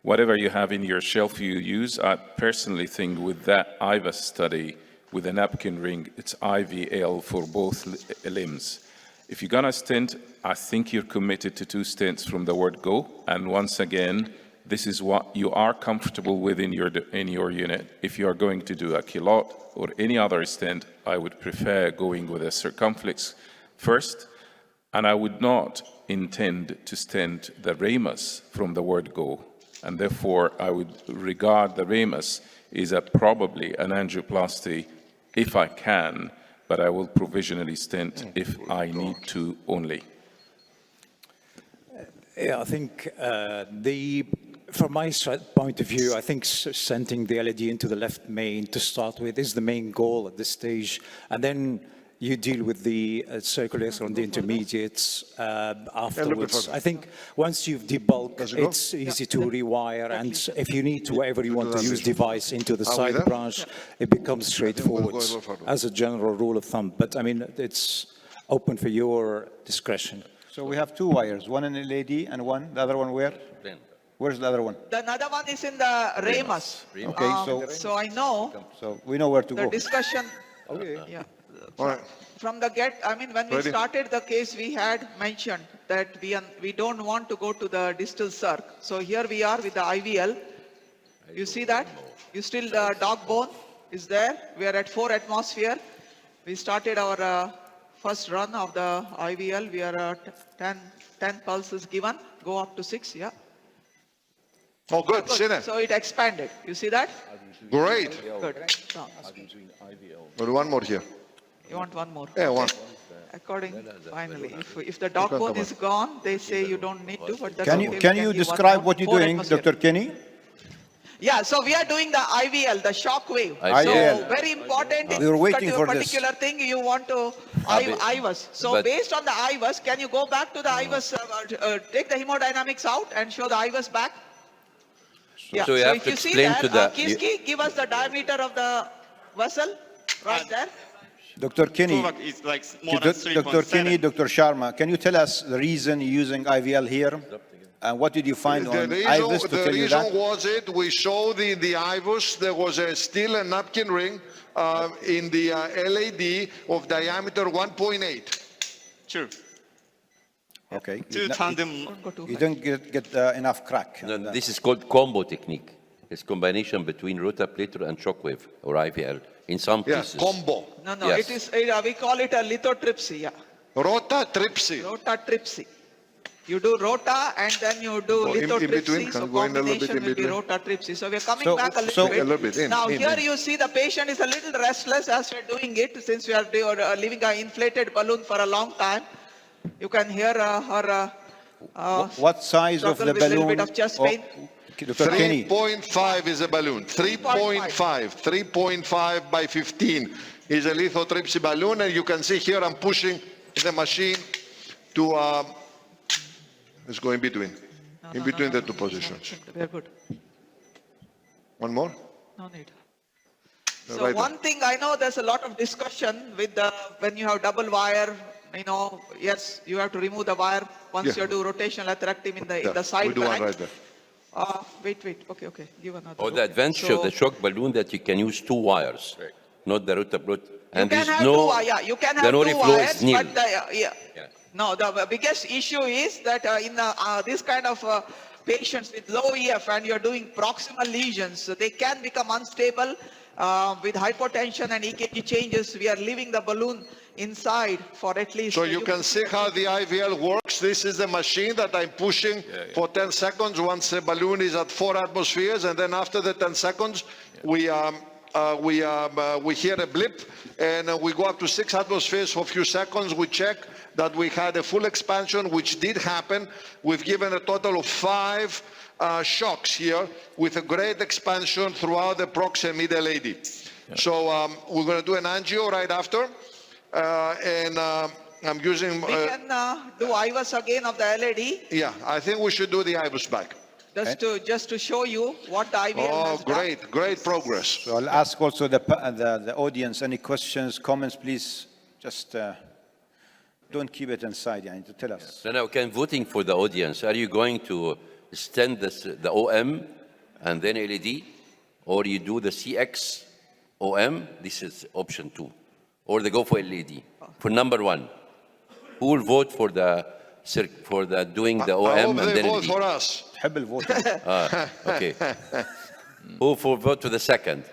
[SPEAKER 6] Whatever you have in your shelf you use, I personally think with that IVAS study, with a napkin ring, it's IVL for both limbs. If you're gonna stent, I think you're committed to 2 stents from the word go. And once again, this is what you are comfortable with in your unit. If you are going to do a kilot or any other stent, I would prefer going with a circumflex first, and I would not intend to stent the ramus from the word go. And therefore, I would regard the ramus as probably an angioplasty if I can, but I will provisionally stent if I need to only.
[SPEAKER 7] Yeah, I think from my point of view, I think sending the LED into the left main to start with is the main goal at this stage. And then you deal with the circulator on the intermediates afterwards. I think once you've debulked, it's easy to rewire. And if you need to, wherever you want to use device into the side branch, it becomes straightforward as a general rule of thumb. But I mean, it's open for your discretion.
[SPEAKER 1] so we have 2 wires, one in LED and the other one where? Where's the other one?
[SPEAKER 4] The another one is in the ramus.
[SPEAKER 1] Okay,
[SPEAKER 4] So I know
[SPEAKER 1] so we know where to
[SPEAKER 4] the
[SPEAKER 1] go.
[SPEAKER 4] discussion.
[SPEAKER 1] Okay.
[SPEAKER 4] Yeah.
[SPEAKER 2] All right.
[SPEAKER 4] From the when we
[SPEAKER 2] Ready?
[SPEAKER 4] started the case, we had mentioned that we don't want to go to the distal circ. So here we are with the IVL. You see that? You still, the dog bone is there. We are at 4 atmosphere. We started our first run of the IVL. We are at 10 pulses given. Go up to 6, yeah.
[SPEAKER 2] Oh, good. See
[SPEAKER 4] Good.
[SPEAKER 2] that?
[SPEAKER 4] So it expanded. You see that?
[SPEAKER 2] Great.
[SPEAKER 4] Good. No.
[SPEAKER 2] We'll do one more here.
[SPEAKER 4] You want one more?
[SPEAKER 2] Yeah, one.
[SPEAKER 4] Finally, if the dog bone is gone, they say you don't need to, but that's
[SPEAKER 1] Can
[SPEAKER 4] okay.
[SPEAKER 1] you,
[SPEAKER 4] We
[SPEAKER 1] can you
[SPEAKER 4] give one
[SPEAKER 1] describe
[SPEAKER 4] more.
[SPEAKER 1] what you're
[SPEAKER 4] 4
[SPEAKER 1] doing,
[SPEAKER 4] atmosphere.
[SPEAKER 1] Dr. Kenny?
[SPEAKER 4] Yeah, so we are doing the IVL, the shock wave.
[SPEAKER 1] IVL.
[SPEAKER 4] So very important.
[SPEAKER 1] We were waiting for this.
[SPEAKER 4] particular thing you want to IVAS. So
[SPEAKER 5] but-
[SPEAKER 4] based on the IVAS, can you go back to the IVAS, take the hemodynamics out and show the IVAS back? Yeah.
[SPEAKER 5] So you have
[SPEAKER 4] if
[SPEAKER 5] to
[SPEAKER 4] you see
[SPEAKER 5] explain
[SPEAKER 4] that,
[SPEAKER 5] to the-
[SPEAKER 4] Kiski, give us the diameter of the vessel right there.
[SPEAKER 1] Dr. Kenny,
[SPEAKER 9] Slovak is like more than
[SPEAKER 1] Dr. Kenny,
[SPEAKER 9] 3.7.
[SPEAKER 1] Dr. Sharma, can you tell us the reason you're using IVL here? And what did you find on IVUS to tell you
[SPEAKER 2] reason
[SPEAKER 1] that?
[SPEAKER 2] was we showed in the IVUS there was still a napkin ring in the LAD of diameter 1.8.
[SPEAKER 9] True.
[SPEAKER 1] Okay.
[SPEAKER 9] 2 tandem.
[SPEAKER 1] You didn't get enough crack.
[SPEAKER 5] No, this is called combo technique. It's combination between rotaplator and shockwave or IVL in some
[SPEAKER 2] Yes,
[SPEAKER 5] cases.
[SPEAKER 2] combo.
[SPEAKER 4] No,
[SPEAKER 5] Yes.
[SPEAKER 4] it is, we call it a lithotripsy, yeah.
[SPEAKER 2] Rotatripsy.
[SPEAKER 4] Rotatripsy. You do rota and then you do
[SPEAKER 2] Oh, in between,
[SPEAKER 4] lithotripsy, so
[SPEAKER 2] can go in a little bit
[SPEAKER 4] combination
[SPEAKER 2] in
[SPEAKER 4] will be
[SPEAKER 2] between.
[SPEAKER 4] rotatripsy. So we are coming
[SPEAKER 1] So-
[SPEAKER 4] back a
[SPEAKER 1] so-
[SPEAKER 4] little bit.
[SPEAKER 2] A little bit, in,
[SPEAKER 4] Now
[SPEAKER 2] in,
[SPEAKER 4] here
[SPEAKER 2] in.
[SPEAKER 4] you see the patient is a little restless as we're doing it since we are leaving an inflated balloon for a long time. You can hear her
[SPEAKER 1] What size of
[SPEAKER 4] struggle
[SPEAKER 1] the
[SPEAKER 4] with a little
[SPEAKER 1] balloon?
[SPEAKER 4] bit of chest
[SPEAKER 1] Oh,
[SPEAKER 4] pain.
[SPEAKER 1] Dr. Kenny,
[SPEAKER 2] 3.5 is a balloon. 3.5. 3.5 by 15 is a lithotripsy balloon, and you can see here I'm pushing the machine to. Let's go in between. In between the two positions.
[SPEAKER 4] Very good.
[SPEAKER 2] One more.
[SPEAKER 4] No need.
[SPEAKER 2] No,
[SPEAKER 4] So
[SPEAKER 2] right
[SPEAKER 4] one thing I know there's a lot of discussion with when you have double wire, yes, you have to remove the wire once
[SPEAKER 2] Yeah.
[SPEAKER 4] you do rotational atherectomy in
[SPEAKER 2] Yeah,
[SPEAKER 4] the side
[SPEAKER 2] we do one
[SPEAKER 4] branch.
[SPEAKER 2] right there.
[SPEAKER 4] Wait. Okay. Give another.
[SPEAKER 5] Or
[SPEAKER 4] look.
[SPEAKER 5] the advantage
[SPEAKER 4] So
[SPEAKER 5] of the shock balloon that you can use 2 wires, not the rotaplot.
[SPEAKER 4] You
[SPEAKER 5] And
[SPEAKER 4] can
[SPEAKER 5] there's
[SPEAKER 4] have
[SPEAKER 5] no,
[SPEAKER 4] two, you can
[SPEAKER 5] the
[SPEAKER 4] have
[SPEAKER 5] no
[SPEAKER 4] two
[SPEAKER 5] reflow
[SPEAKER 4] wires,
[SPEAKER 5] is nil.
[SPEAKER 4] but No, the biggest issue is that in this kind of patients with low EF and you're doing proximal lesions, so they can become unstable with hypotension and EKG changes. We are leaving the balloon inside for at least.
[SPEAKER 2] So you can see how the IVL works. This is the machine that I'm pushing for 10 seconds once the balloon is at 4 atmospheres, and then after the 10 seconds, we hear a blip, and we go up to 6 atmospheres for a few seconds. We check that we had a full expansion, which did happen. We've given a total of 5 shocks here with a great expansion throughout the prox and middle AD. Yeah. So we're going to do an angio right after, and I'm using.
[SPEAKER 4] We can do IVUS again of the LAD.
[SPEAKER 2] Yeah, I think we should do the IVUS back.
[SPEAKER 4] Just to show you what the IVL has
[SPEAKER 2] great,
[SPEAKER 4] done.
[SPEAKER 2] Great progress.
[SPEAKER 1] So I'll ask also the audience, any questions, comments, please just don't keep it inside, you need to tell us.
[SPEAKER 5] So now, voting for the audience, are you going to stent the OM and then LED, or you do the CX OM, this is option 2, or they go for LED? For number 1, who will vote for the doing the OM
[SPEAKER 2] I hope
[SPEAKER 5] and
[SPEAKER 2] they
[SPEAKER 5] then
[SPEAKER 2] vote
[SPEAKER 5] LED?
[SPEAKER 2] for us.
[SPEAKER 5] Okay. Who for vote to the second?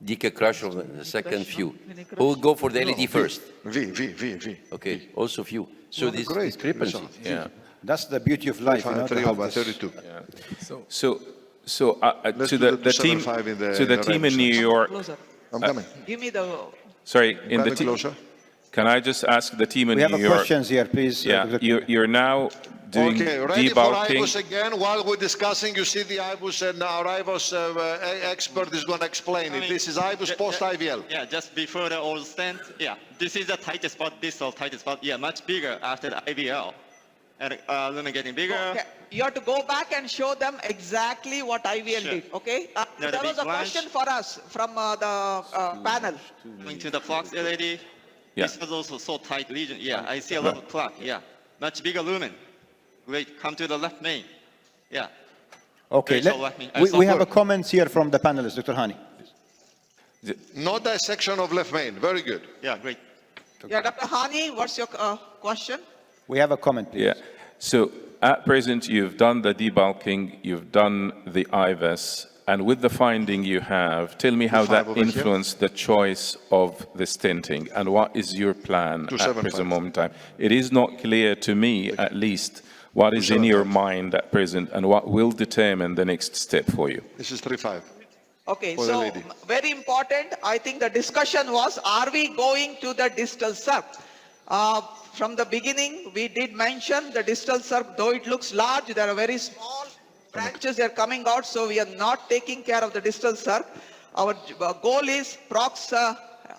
[SPEAKER 5] DK crush of the second few. Who will go for the LED first?
[SPEAKER 2] V.
[SPEAKER 5] Okay, also few. So this discrepancy.
[SPEAKER 1] Yeah. That's the beauty of life.
[SPEAKER 2] 3 over 32.
[SPEAKER 6] Yeah. So to the team, to the team in New York.
[SPEAKER 2] I'm coming.
[SPEAKER 4] Give me the.
[SPEAKER 6] Sorry, in the team. Can I just ask the team in New York?
[SPEAKER 1] We have questions here, please.
[SPEAKER 6] Yeah, you're now doing
[SPEAKER 2] ready
[SPEAKER 6] debulking.
[SPEAKER 2] For IVUS again. While we're discussing, you see the IVUS, and our IVUS expert is going to explain it. This is IVUS post-IVL.
[SPEAKER 9] Yeah, just before the old stent. Yeah, this is the tightest spot, distal tightest spot. Yeah, much bigger after the IVL. And lumen getting bigger.
[SPEAKER 4] Okay. You have to go back and show them exactly what IVL did, okay? There was a question for us from the panel.
[SPEAKER 9] Going to the flux LED. Yeah. This was also so tight lesion. Yeah, I see a lot of clot. Yeah, much bigger lumen. Great, come to the left main. Yeah.
[SPEAKER 1] Okay, we have a comment here from the panelists, Dr. Hani.
[SPEAKER 2] No dissection of left main. Very good.
[SPEAKER 9] Yeah, great.
[SPEAKER 4] Yeah, Dr. Hani, what's your question?
[SPEAKER 1] We have a comment, please.
[SPEAKER 6] Yeah. So at present, you've done the debulking, you've done the IVUS, and with the finding you have, tell me how that influenced the choice of the stenting, and what is your plan at present moment in time? It is not clear to me, at least, what is in your mind at present, and what will determine the next step for you.
[SPEAKER 2] This is 3.5.
[SPEAKER 4] Okay, so very important. I think the discussion was, are we going to the distal circ? From the beginning, we did mention the distal circ, though it looks large, there are very small branches they are coming out, so we are not taking care of the distal circ. Our goal is prox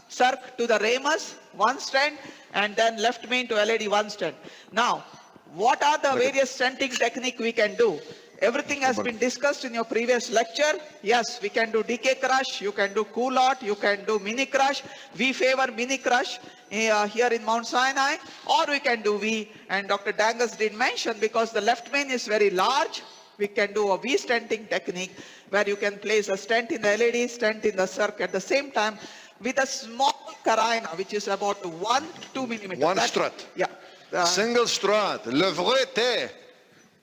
[SPEAKER 4] circ to the ramus, 1 stent, and then left main to LAD 1 stent. Now, what are the various stenting technique we can do? Everything has been discussed in your previous lecture. Yes, we can do DK crush, you can do culotte, you can do mini crush. We favor mini crush here in Mount Sinai, or we can do V, and Dr. Dangas did mention, because the left main is very large, we can do a V stenting technique where you can place a stent in the LAD, stent in the circ at the same time with a small carina, which is about 1 to 2 millimeters.
[SPEAKER 2] One strut.
[SPEAKER 4] Yeah.
[SPEAKER 2] Single strut. Le vrai thé.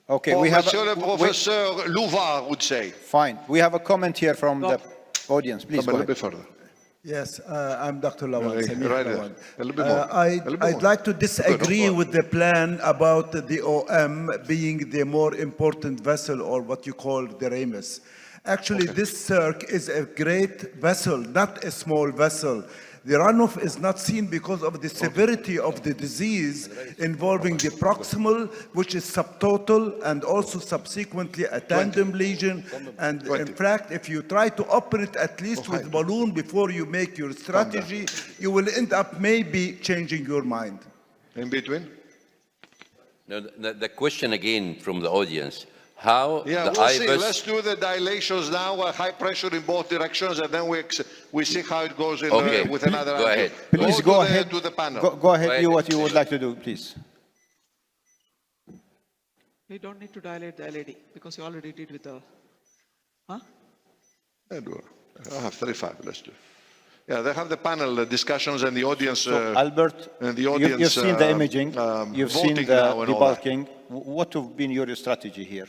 [SPEAKER 1] Okay, we have.
[SPEAKER 2] Monsieur le professeur Louvard would say.
[SPEAKER 1] Fine. We have a comment here from the audience. Please go
[SPEAKER 2] A
[SPEAKER 1] ahead.
[SPEAKER 2] bit further.
[SPEAKER 10] Yes, I'm Dr. Lawan. Samir
[SPEAKER 2] Right
[SPEAKER 10] Lawan.
[SPEAKER 2] a little bit more.
[SPEAKER 10] I'd like to disagree with the plan about the OM being the more important vessel, or what you call the ramus. Actually, this circ is a great vessel, not a small vessel. The runoff is not seen because of the severity of the disease involving the proximal, which is subtotal, and also subsequently a tandem lesion. And in fact, if you try to operate at least with balloon before you make your strategy, you will end up maybe changing your mind.
[SPEAKER 2] In between?
[SPEAKER 5] Now, the question again from the audience, how
[SPEAKER 2] Yeah,
[SPEAKER 5] the
[SPEAKER 2] we'll see.
[SPEAKER 5] IVUS...
[SPEAKER 2] Let's do the dilations now, high pressure in both directions, and then we see how it goes in, with another
[SPEAKER 5] Go ahead.
[SPEAKER 1] Please go ahead.
[SPEAKER 2] To the panel.
[SPEAKER 1] Go ahead, do what you would like to do, please.
[SPEAKER 4] We don't need to dilate the LAD because you already did with the... Huh?
[SPEAKER 2] I have 35, let's do. Yeah, they have the panel discussions and the audience.
[SPEAKER 1] So, Albert,
[SPEAKER 2] and the audience,
[SPEAKER 1] you've seen the imaging, you've seen
[SPEAKER 2] voting
[SPEAKER 1] the
[SPEAKER 2] now and all that.
[SPEAKER 1] debulking. What have been your strategy here?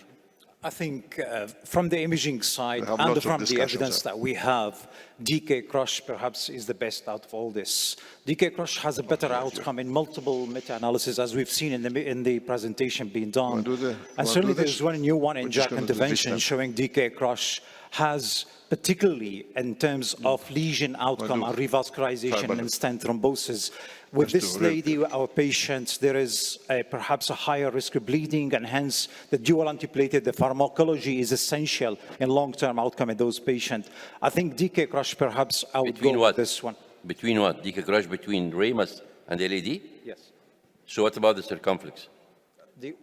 [SPEAKER 7] I think from the imaging side
[SPEAKER 2] have
[SPEAKER 7] and
[SPEAKER 2] lots of
[SPEAKER 7] from the
[SPEAKER 2] discussions,
[SPEAKER 7] evidence that we have, DK Crush perhaps is the best out of all this. DK Crush has a better outcome in multiple meta-analysis, as we've seen in the presentation being done. And certainly there's one new one in JACC intervention showing DK Crush has, particularly in terms of lesion outcome and revascularization and stent thrombosis. With this lady, our patient, there is perhaps a higher risk of bleeding, and hence the dual antiplatelet, the pharmacology is essential in long-term outcome in those patients. I think DK Crush perhaps I would go with this one.
[SPEAKER 5] Between what? DK Crush between Ramus and LAD?
[SPEAKER 7] Yes.
[SPEAKER 5] So what about the circumflex?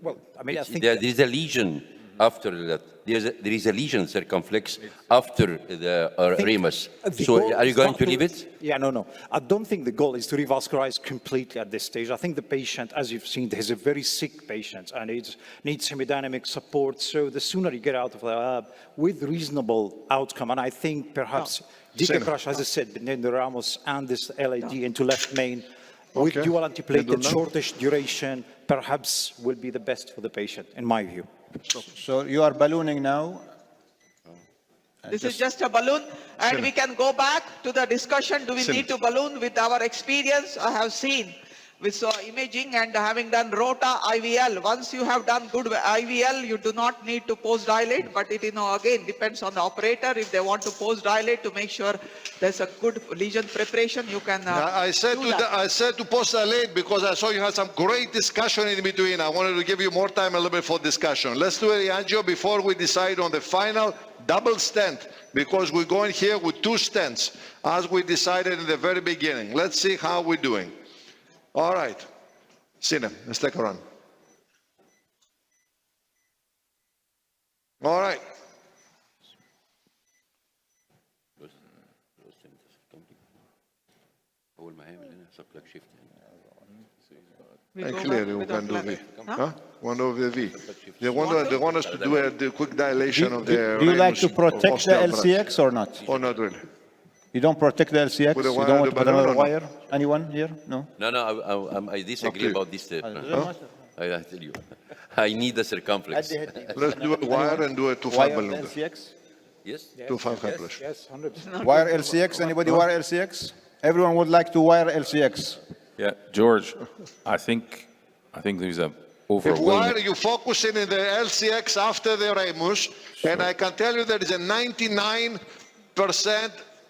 [SPEAKER 7] Well, I mean, I think
[SPEAKER 5] there is a lesion after that. There is a lesion circumflex after the Ramus. So are you going to leave it?
[SPEAKER 7] Yeah, no. I don't think the goal is to revascularize completely at this stage. I think the patient, as you've seen, is a very sick patient and needs hemodynamic support. So the sooner you get out of the lab with reasonable outcome, and I think perhaps DK Crush, as I said, between the Ramos and this LAD into left main, with dual antiplatelet, shortish duration, perhaps will be the best for the patient, in my view.
[SPEAKER 1] So you are ballooning now.
[SPEAKER 4] This is just a balloon, and we can go back to the discussion. Do we need to balloon? With our experience, I have seen with imaging and having done rota IVL. Once you have done good IVL, you do not need to post dilate, but it again depends on the operator. If they want to post dilate to make sure there's a good lesion preparation, you can.
[SPEAKER 2] I said to post dilate because I saw you had some great discussion in between. I wanted to give you more time a little bit for discussion. Let's do a angio before we decide on the final double stent, because we're going here with 2 stents as we decided in the very beginning. Let's see how we're doing. All right, Sinai, let's take a run. All right. And clearly we can do V. Huh? One of the V. They want us to do a quick dilation of the...
[SPEAKER 1] Do you like to protect the LCX or not?
[SPEAKER 2] Or not really?
[SPEAKER 1] You don't protect the LCX? You don't want to put another wire? Anyone here? No?
[SPEAKER 5] No, I disagree about this step. I tell you. I need the circumflex.
[SPEAKER 2] Let's do a wire and do a 2.5 balloon.
[SPEAKER 1] LCX?
[SPEAKER 5] Yes?
[SPEAKER 2] 2.5 accomplish.
[SPEAKER 7] Yes, 100%.
[SPEAKER 1] Wire LCX? Anybody wire LCX? Everyone would like to wire LCX.
[SPEAKER 6] Yeah, George, I think there's a
[SPEAKER 2] If wire, you focusing in the LCX after the Ramus, and I can tell you there is a 99%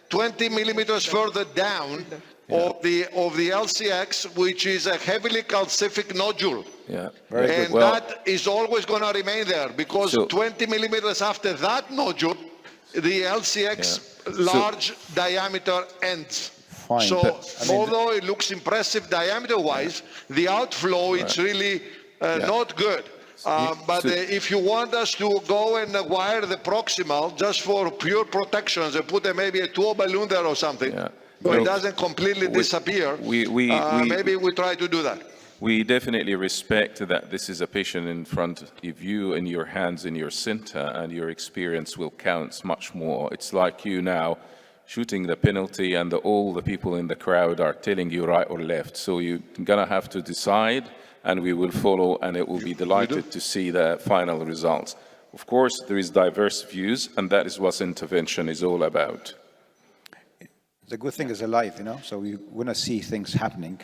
[SPEAKER 2] 20 millimeters further down of the LCX, which is a heavily calcific nodule.
[SPEAKER 6] Yeah,
[SPEAKER 2] and that is always going to remain there because 20 millimeters after that nodule, the LCX large diameter ends.
[SPEAKER 1] Fine.
[SPEAKER 2] So although it looks impressive diameter-wise, the outflow it's really not good. But if you want us to go and wire the proximal just for pure protections and put maybe a 2 balloon there or something, so it doesn't completely disappear, maybe we try to do that.
[SPEAKER 6] We definitely respect that this is a patient in front of you and your hands in your center, and your experience will count much more. It's like you now shooting the penalty and all the people in the crowd are telling you right or left. So you're gonna have to decide, and we will follow, and it will be delighted to see the final results. Of course, there is diverse views, and that is what intervention is all about.
[SPEAKER 1] The good thing is alive, so we want to see things happening.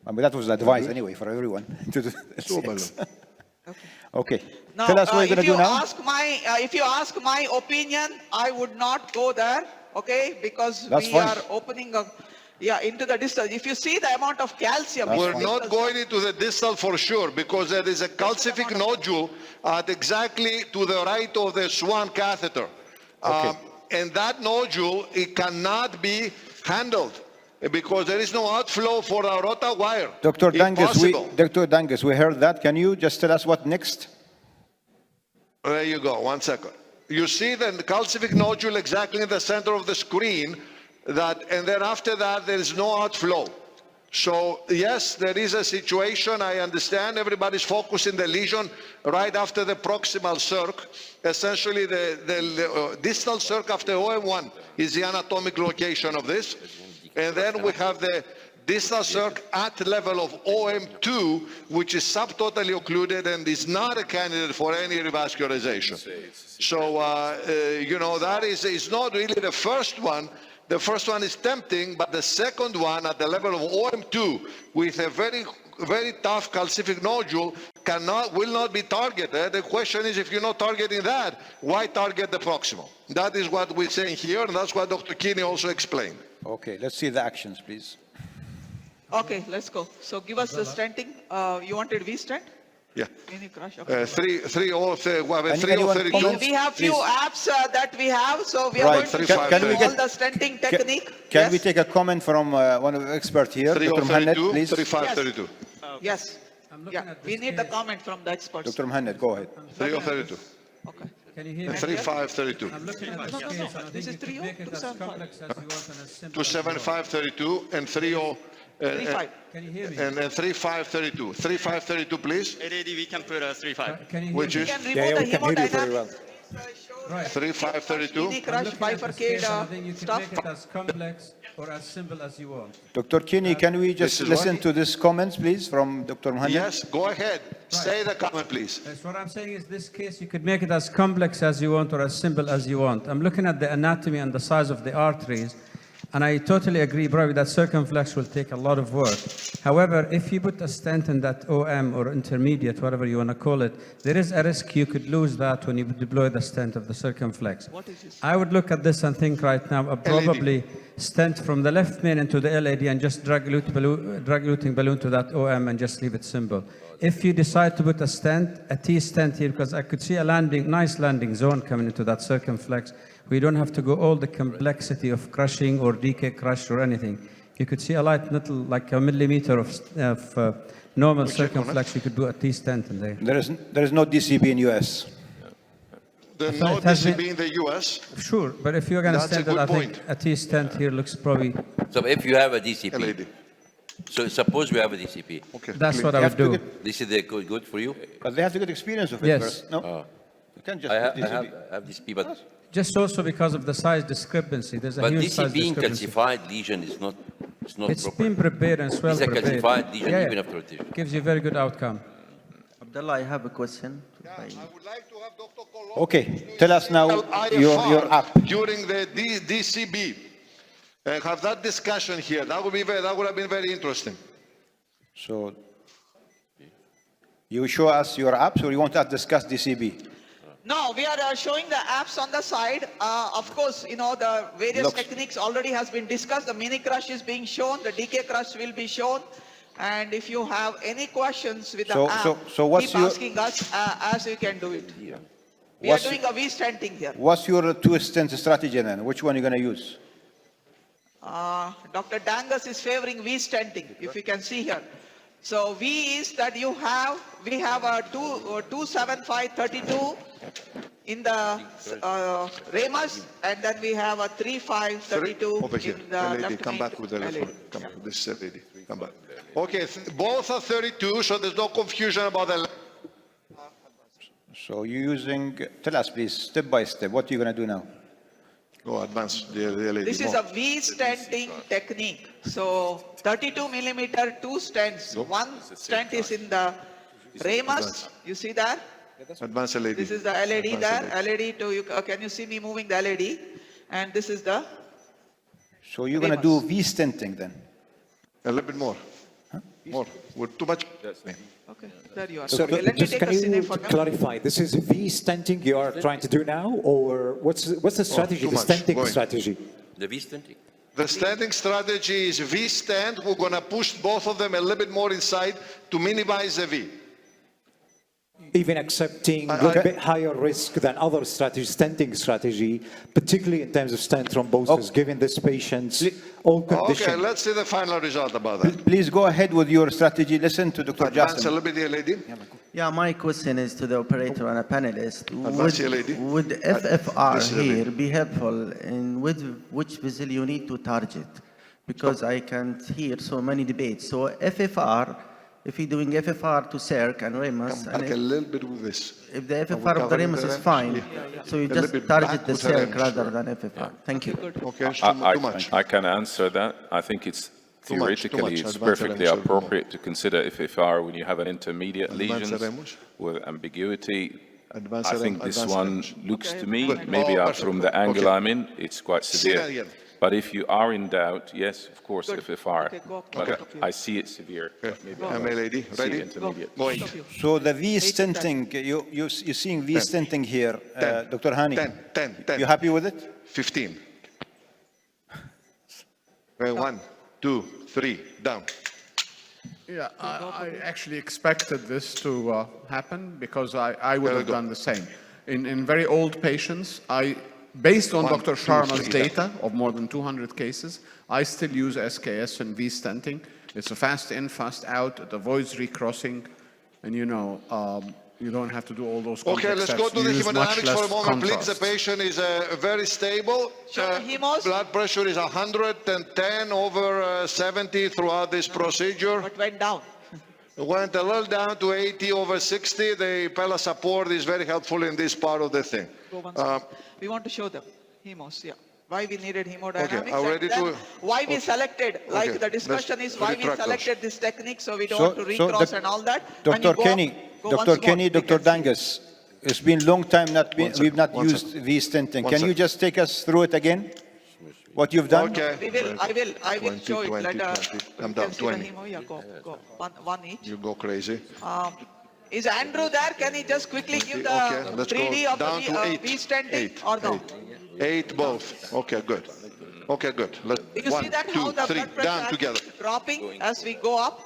[SPEAKER 1] I mean, that was the advice anyway for everyone to do this. Okay.
[SPEAKER 4] Now,
[SPEAKER 1] tell us what you're going to do now.
[SPEAKER 4] If you ask my opinion, I would not go there, okay? Because we are opening into the distal. If you see the amount of calcium...
[SPEAKER 2] We're not going into the distal for sure, because there is a calcific nodule exactly to the right of the Swan catheter. And that nodule, it cannot be handled because there is no outflow for the rota wire.
[SPEAKER 1] Dr. Dangus, we heard that. Can you just tell us what next?
[SPEAKER 2] There you go. 1 second. You see the calcific nodule exactly in the center of the screen, and then after that, there is no outflow. So yes, there is a situation. I understand everybody's focusing the lesion right after the proximal circ. Essentially, the distal circ after OM1 is the anatomic location of this. And then we have the distal circ at level of OM2, which is subtotally occluded and is not a candidate for any revascularization. So, you know, that is not really the first one. The first one is tempting, but the second one at the level of OM2 with a very tough calcific nodule will not be targeted. The question is, if you're not targeting that, why target the proximal? That is what we're saying here, and that's what Dr. Kinney also explained.
[SPEAKER 1] Okay, let's see the actions, please.
[SPEAKER 4] Okay, let's go. So give us the stenting. You wanted V-stent?
[SPEAKER 2] Yeah.
[SPEAKER 4] Mini crush. Okay.
[SPEAKER 2] 3:32.
[SPEAKER 4] We have few apps that we have, so we are
[SPEAKER 1] Right.
[SPEAKER 4] going to show
[SPEAKER 1] Can we
[SPEAKER 4] you all
[SPEAKER 1] get-
[SPEAKER 4] the stenting technique.
[SPEAKER 1] Can
[SPEAKER 4] Yes?
[SPEAKER 1] we take a comment from one of the experts here, Dr. Mohanmed,
[SPEAKER 2] 3:32,
[SPEAKER 1] please?
[SPEAKER 2] 35:32.
[SPEAKER 4] Yes. Yeah, we need the comment from the experts.
[SPEAKER 1] Dr. Mohanmed, go ahead.
[SPEAKER 2] 3:32.
[SPEAKER 4] Okay.
[SPEAKER 11] Can you hear me?
[SPEAKER 2] 3:5:32.
[SPEAKER 11] I'm looking at this
[SPEAKER 4] No,
[SPEAKER 11] case,
[SPEAKER 4] no,
[SPEAKER 11] and I
[SPEAKER 4] this
[SPEAKER 11] think
[SPEAKER 4] is
[SPEAKER 11] you could make it as
[SPEAKER 4] 3:0,
[SPEAKER 11] complex as you want and as simple as you want.
[SPEAKER 2] 275:32 and 30.
[SPEAKER 4] 3.5.
[SPEAKER 11] Can you hear me?
[SPEAKER 2] And 3:5:32. 3:5:32, please.
[SPEAKER 9] AD, we can put a 3.5.
[SPEAKER 11] Can you hear
[SPEAKER 2] Which
[SPEAKER 11] me?
[SPEAKER 2] is
[SPEAKER 4] We can
[SPEAKER 7] Yeah,
[SPEAKER 4] remove
[SPEAKER 7] we
[SPEAKER 4] the
[SPEAKER 7] can hear you very well.
[SPEAKER 4] hemodynamics.
[SPEAKER 11] Right.
[SPEAKER 2] 3:5:32.
[SPEAKER 4] Mini
[SPEAKER 11] I'm
[SPEAKER 4] crush,
[SPEAKER 11] looking at this
[SPEAKER 4] bifurcate
[SPEAKER 11] case, and I think you could
[SPEAKER 4] stuff.
[SPEAKER 11] make it as complex or as simple as you want.
[SPEAKER 1] Dr. Kinney, can we just
[SPEAKER 2] This is
[SPEAKER 1] listen
[SPEAKER 2] what-
[SPEAKER 1] to this comments, please, from Dr. Mohanmed?
[SPEAKER 2] Yes, go ahead. Say the comment, please.
[SPEAKER 11] Yes, what I'm saying is this case, you could make it as complex as you want or as simple as you want. I'm looking at the anatomy and the size of the arteries, and I totally agree, probably that circumflex will take a lot of work. However, if you put a stent in that OM or intermediate, whatever you want to call it, there is a risk you could lose that when you deploy the stent of the circumflex. I would look at this and think right now, probably stent from the left main into the LAD and just drag eluting balloon to that OM and just leave it simple. If you decide to put a stent, a T stent here, because I could see a nice landing zone coming into that circumflex, we don't have to go all the complexity of crushing or DK crush or anything. You could see a light little, like a millimeter of normal circumflex, you could do a T stent in there.
[SPEAKER 1] There is no DCB in US.
[SPEAKER 2] The
[SPEAKER 11] thought
[SPEAKER 2] no
[SPEAKER 11] it has
[SPEAKER 2] DCB
[SPEAKER 11] been-
[SPEAKER 2] in the US.
[SPEAKER 11] Sure, but if you're going to
[SPEAKER 2] That's a
[SPEAKER 11] stent it,
[SPEAKER 2] good
[SPEAKER 11] I think
[SPEAKER 2] point.
[SPEAKER 11] a T stent here looks probably,
[SPEAKER 5] So if you have a DCP,
[SPEAKER 2] LAD.
[SPEAKER 5] so suppose we have a DCP,
[SPEAKER 2] Okay.
[SPEAKER 11] that's what I
[SPEAKER 1] You
[SPEAKER 11] would
[SPEAKER 1] have to
[SPEAKER 11] do.
[SPEAKER 1] get-
[SPEAKER 5] this is good for you?
[SPEAKER 1] But they have to get experience of it
[SPEAKER 11] Yes.
[SPEAKER 1] first. No? You can't just
[SPEAKER 5] I
[SPEAKER 1] put
[SPEAKER 5] have
[SPEAKER 1] DCB.
[SPEAKER 5] DCP, but
[SPEAKER 11] Just also because of the size discrepancy. There's a
[SPEAKER 5] but
[SPEAKER 11] huge size
[SPEAKER 5] DCP in
[SPEAKER 11] discrepancy.
[SPEAKER 5] calcified lesion is not
[SPEAKER 11] It's
[SPEAKER 5] proper.
[SPEAKER 11] been prepared and it's well
[SPEAKER 5] It's a
[SPEAKER 11] prepared.
[SPEAKER 5] calcified lesion
[SPEAKER 11] Yeah,
[SPEAKER 5] even
[SPEAKER 11] yeah.
[SPEAKER 5] after rotation.
[SPEAKER 11] Gives you a very good outcome.
[SPEAKER 12] Abdullah, I have a question.
[SPEAKER 2] I would like to have Dr. Colon
[SPEAKER 1] Okay, tell us now your app.
[SPEAKER 2] during the DCB. Have that discussion here. That would have been very interesting.
[SPEAKER 1] So, you show us your apps or you want us to discuss DCB?
[SPEAKER 4] No, we are showing the apps on the side. Of course, you know, the various
[SPEAKER 1] Looks-
[SPEAKER 4] techniques already has been discussed. The mini crush is being shown. The DK crush will be shown. And if you have any questions with the app,
[SPEAKER 1] so what's
[SPEAKER 4] keep
[SPEAKER 1] your-
[SPEAKER 4] asking us as you can do it. We are
[SPEAKER 1] What's-
[SPEAKER 4] doing a V-stenting here.
[SPEAKER 1] What's your two-stent strategy then? Which one are you going to use?
[SPEAKER 4] Dr. Dangas is favoring V-stenting, if you can see here. So V is that we have a 27532 in the ramus, and then we have a 3532
[SPEAKER 2] Over here.
[SPEAKER 4] in the
[SPEAKER 2] LAD,
[SPEAKER 4] left
[SPEAKER 2] come
[SPEAKER 4] main
[SPEAKER 2] back with the left
[SPEAKER 4] LAD.
[SPEAKER 2] one. Come back. This is LAD. Come back. Okay, both are 32, so there's no confusion about the.
[SPEAKER 1] So you're using, tell us please, step by step, what are you going to do now?
[SPEAKER 2] Go advance the LAD.
[SPEAKER 4] This is
[SPEAKER 2] more.
[SPEAKER 4] a V-stenting technique. So 32 millimeter, two stents. One stent is in the ramus. You see that?
[SPEAKER 2] Advance LAD.
[SPEAKER 4] This is the LAD
[SPEAKER 2] Advance
[SPEAKER 4] there.
[SPEAKER 2] LAD.
[SPEAKER 4] LAD to you. Can you see me moving the LAD? And this is the.
[SPEAKER 1] So you're going to do V-stenting then?
[SPEAKER 2] A little bit more. More. With too much.
[SPEAKER 4] Okay, there you are.
[SPEAKER 7] So
[SPEAKER 4] Okay, let me
[SPEAKER 7] just
[SPEAKER 4] take
[SPEAKER 7] can
[SPEAKER 4] a cine
[SPEAKER 7] you
[SPEAKER 4] for now.
[SPEAKER 7] clarify, this is V-stenting you are trying to do now, or what's the strategy,
[SPEAKER 2] too
[SPEAKER 7] the
[SPEAKER 2] much.
[SPEAKER 7] stenting
[SPEAKER 2] Going.
[SPEAKER 7] strategy?
[SPEAKER 5] The V-stenting.
[SPEAKER 2] The standing strategy is V stand. We're going to push both of them a little bit more inside to minimize the V.
[SPEAKER 7] Even accepting a little bit higher risk than other strategies, stenting strategy, particularly in terms of stent thrombosis, given this patient's all conditions.
[SPEAKER 2] Okay, let's see the final result about that.
[SPEAKER 1] Please go ahead with your strategy. Listen to Dr.
[SPEAKER 2] Advance a
[SPEAKER 1] Justin.
[SPEAKER 2] little bit, the lady.
[SPEAKER 12] Yeah, my question is to the operator and a panelist.
[SPEAKER 2] Advance here, lady.
[SPEAKER 12] Would
[SPEAKER 2] This
[SPEAKER 12] FFR
[SPEAKER 2] is the
[SPEAKER 12] here
[SPEAKER 2] lady.
[SPEAKER 12] be helpful in which vessel you need to target? Because I can't hear so many debates. So FFR if you're doing FFR to Circ and Ramus,
[SPEAKER 2] Come back a little bit with this.
[SPEAKER 12] if the
[SPEAKER 2] Are we
[SPEAKER 12] FFR of the
[SPEAKER 2] covering
[SPEAKER 12] Ramus
[SPEAKER 2] the
[SPEAKER 12] is
[SPEAKER 2] range?
[SPEAKER 12] fine,
[SPEAKER 2] Yeah.
[SPEAKER 12] so you
[SPEAKER 2] A little
[SPEAKER 12] just
[SPEAKER 2] bit
[SPEAKER 12] target
[SPEAKER 2] back
[SPEAKER 12] the
[SPEAKER 2] with the
[SPEAKER 12] Circ
[SPEAKER 2] range,
[SPEAKER 12] rather
[SPEAKER 2] sure.
[SPEAKER 12] than FFR. Thank you.
[SPEAKER 2] Okay, it's too much.
[SPEAKER 6] I can answer that. I think it's
[SPEAKER 2] Too much, too
[SPEAKER 6] theoretically
[SPEAKER 2] much.
[SPEAKER 6] it's
[SPEAKER 2] Advanced
[SPEAKER 6] perfectly
[SPEAKER 2] range,
[SPEAKER 6] appropriate to consider FFR when you have an intermediate
[SPEAKER 2] Advanced
[SPEAKER 6] lesions
[SPEAKER 2] range.
[SPEAKER 6] with ambiguity.
[SPEAKER 2] Advanced
[SPEAKER 6] I think
[SPEAKER 2] range,
[SPEAKER 6] this
[SPEAKER 2] advanced
[SPEAKER 6] one
[SPEAKER 2] range.
[SPEAKER 6] looks
[SPEAKER 4] Okay,
[SPEAKER 6] to me,
[SPEAKER 4] good.
[SPEAKER 6] maybe
[SPEAKER 2] Oh,
[SPEAKER 6] from
[SPEAKER 2] perfect.
[SPEAKER 6] the angle
[SPEAKER 2] Okay.
[SPEAKER 6] I'm in, it's quite
[SPEAKER 2] Say that
[SPEAKER 6] severe.
[SPEAKER 2] again.
[SPEAKER 6] But if you are in doubt, yes, of course,
[SPEAKER 4] Good.
[SPEAKER 6] FFR.
[SPEAKER 4] Okay, go up,
[SPEAKER 6] But
[SPEAKER 4] go up.
[SPEAKER 6] I see it severe.
[SPEAKER 2] Okay.
[SPEAKER 6] Maybe
[SPEAKER 2] MLAD,
[SPEAKER 6] see
[SPEAKER 2] ready?
[SPEAKER 6] intermediate.
[SPEAKER 2] Going.
[SPEAKER 4] Both of you.
[SPEAKER 1] So the V
[SPEAKER 4] 8 to 10.
[SPEAKER 1] stenting, you're seeing V
[SPEAKER 2] 10.
[SPEAKER 1] stenting here,
[SPEAKER 2] 10.
[SPEAKER 1] Dr. Hani.
[SPEAKER 2] 10.
[SPEAKER 1] You happy with it?
[SPEAKER 2] 15. Okay, 1, 2, 3, down.
[SPEAKER 8] Yeah, I actually expected this to happen because I would
[SPEAKER 2] There we
[SPEAKER 8] have
[SPEAKER 2] go.
[SPEAKER 8] done the same. In very old patients, based on
[SPEAKER 2] 1,
[SPEAKER 8] Dr.
[SPEAKER 2] 2,
[SPEAKER 8] Sharma's
[SPEAKER 2] 3,
[SPEAKER 8] data of more than 200 cases, I still use SKS and V stenting. It's a fast in, fast out, it avoids recrossing, and you don't have to do all those complex
[SPEAKER 2] Okay, let's
[SPEAKER 8] steps.
[SPEAKER 2] go to
[SPEAKER 8] You
[SPEAKER 2] the
[SPEAKER 8] use much
[SPEAKER 2] hemodynamics for a
[SPEAKER 8] less
[SPEAKER 2] moment, please. The
[SPEAKER 8] contrast.
[SPEAKER 2] patient is very stable.
[SPEAKER 4] Show the hemos.
[SPEAKER 2] Blood pressure is 110 over 70 throughout this procedure.
[SPEAKER 4] But went down.
[SPEAKER 2] Went a little down to 80 over 60. The Pella support is very helpful in this part of the thing.
[SPEAKER 4] Go one second. We want to show them hemos, yeah. Why we needed hemodynamics.
[SPEAKER 2] Okay, are we ready
[SPEAKER 4] and then
[SPEAKER 2] to-
[SPEAKER 4] why we selected, like
[SPEAKER 2] Okay,
[SPEAKER 4] the discussion
[SPEAKER 2] let's
[SPEAKER 4] is why we
[SPEAKER 2] retract those.
[SPEAKER 4] selected this technique, so we don't have to
[SPEAKER 1] So
[SPEAKER 4] recross
[SPEAKER 1] the-
[SPEAKER 4] and all that. When you
[SPEAKER 1] Dr.
[SPEAKER 4] go
[SPEAKER 1] Kenny,
[SPEAKER 4] up, go
[SPEAKER 1] Dr.
[SPEAKER 4] once more,
[SPEAKER 1] Kenny,
[SPEAKER 4] we
[SPEAKER 1] Dr.
[SPEAKER 4] can see.
[SPEAKER 1] Dangus, it's been a long time we've not
[SPEAKER 2] one
[SPEAKER 1] used
[SPEAKER 2] second.
[SPEAKER 1] V stenting.
[SPEAKER 2] One
[SPEAKER 1] Can you
[SPEAKER 2] second.
[SPEAKER 1] just take us through it again? What you've done?
[SPEAKER 2] Okay.
[SPEAKER 4] I will
[SPEAKER 2] 20,
[SPEAKER 4] show it.
[SPEAKER 2] 20,
[SPEAKER 4] Let,
[SPEAKER 2] 20.
[SPEAKER 4] you
[SPEAKER 2] I'm
[SPEAKER 4] can
[SPEAKER 2] down,
[SPEAKER 4] see
[SPEAKER 2] 20.
[SPEAKER 4] the hemo, yeah, go. One each.
[SPEAKER 2] You go crazy.
[SPEAKER 4] Is Andrew there? Can he just quickly give the
[SPEAKER 2] Okay, let's
[SPEAKER 4] 3D
[SPEAKER 2] go
[SPEAKER 4] of
[SPEAKER 2] down
[SPEAKER 4] the
[SPEAKER 2] to 8.
[SPEAKER 4] V standing
[SPEAKER 2] 8.
[SPEAKER 4] or no?
[SPEAKER 2] 8 both. Okay, good. Okay, good. Let's
[SPEAKER 4] Do you see
[SPEAKER 2] 1,
[SPEAKER 4] that how
[SPEAKER 2] 2,
[SPEAKER 4] the
[SPEAKER 2] 3,
[SPEAKER 4] blood pressure
[SPEAKER 2] down
[SPEAKER 4] actually
[SPEAKER 2] together.
[SPEAKER 4] dropping as we go up?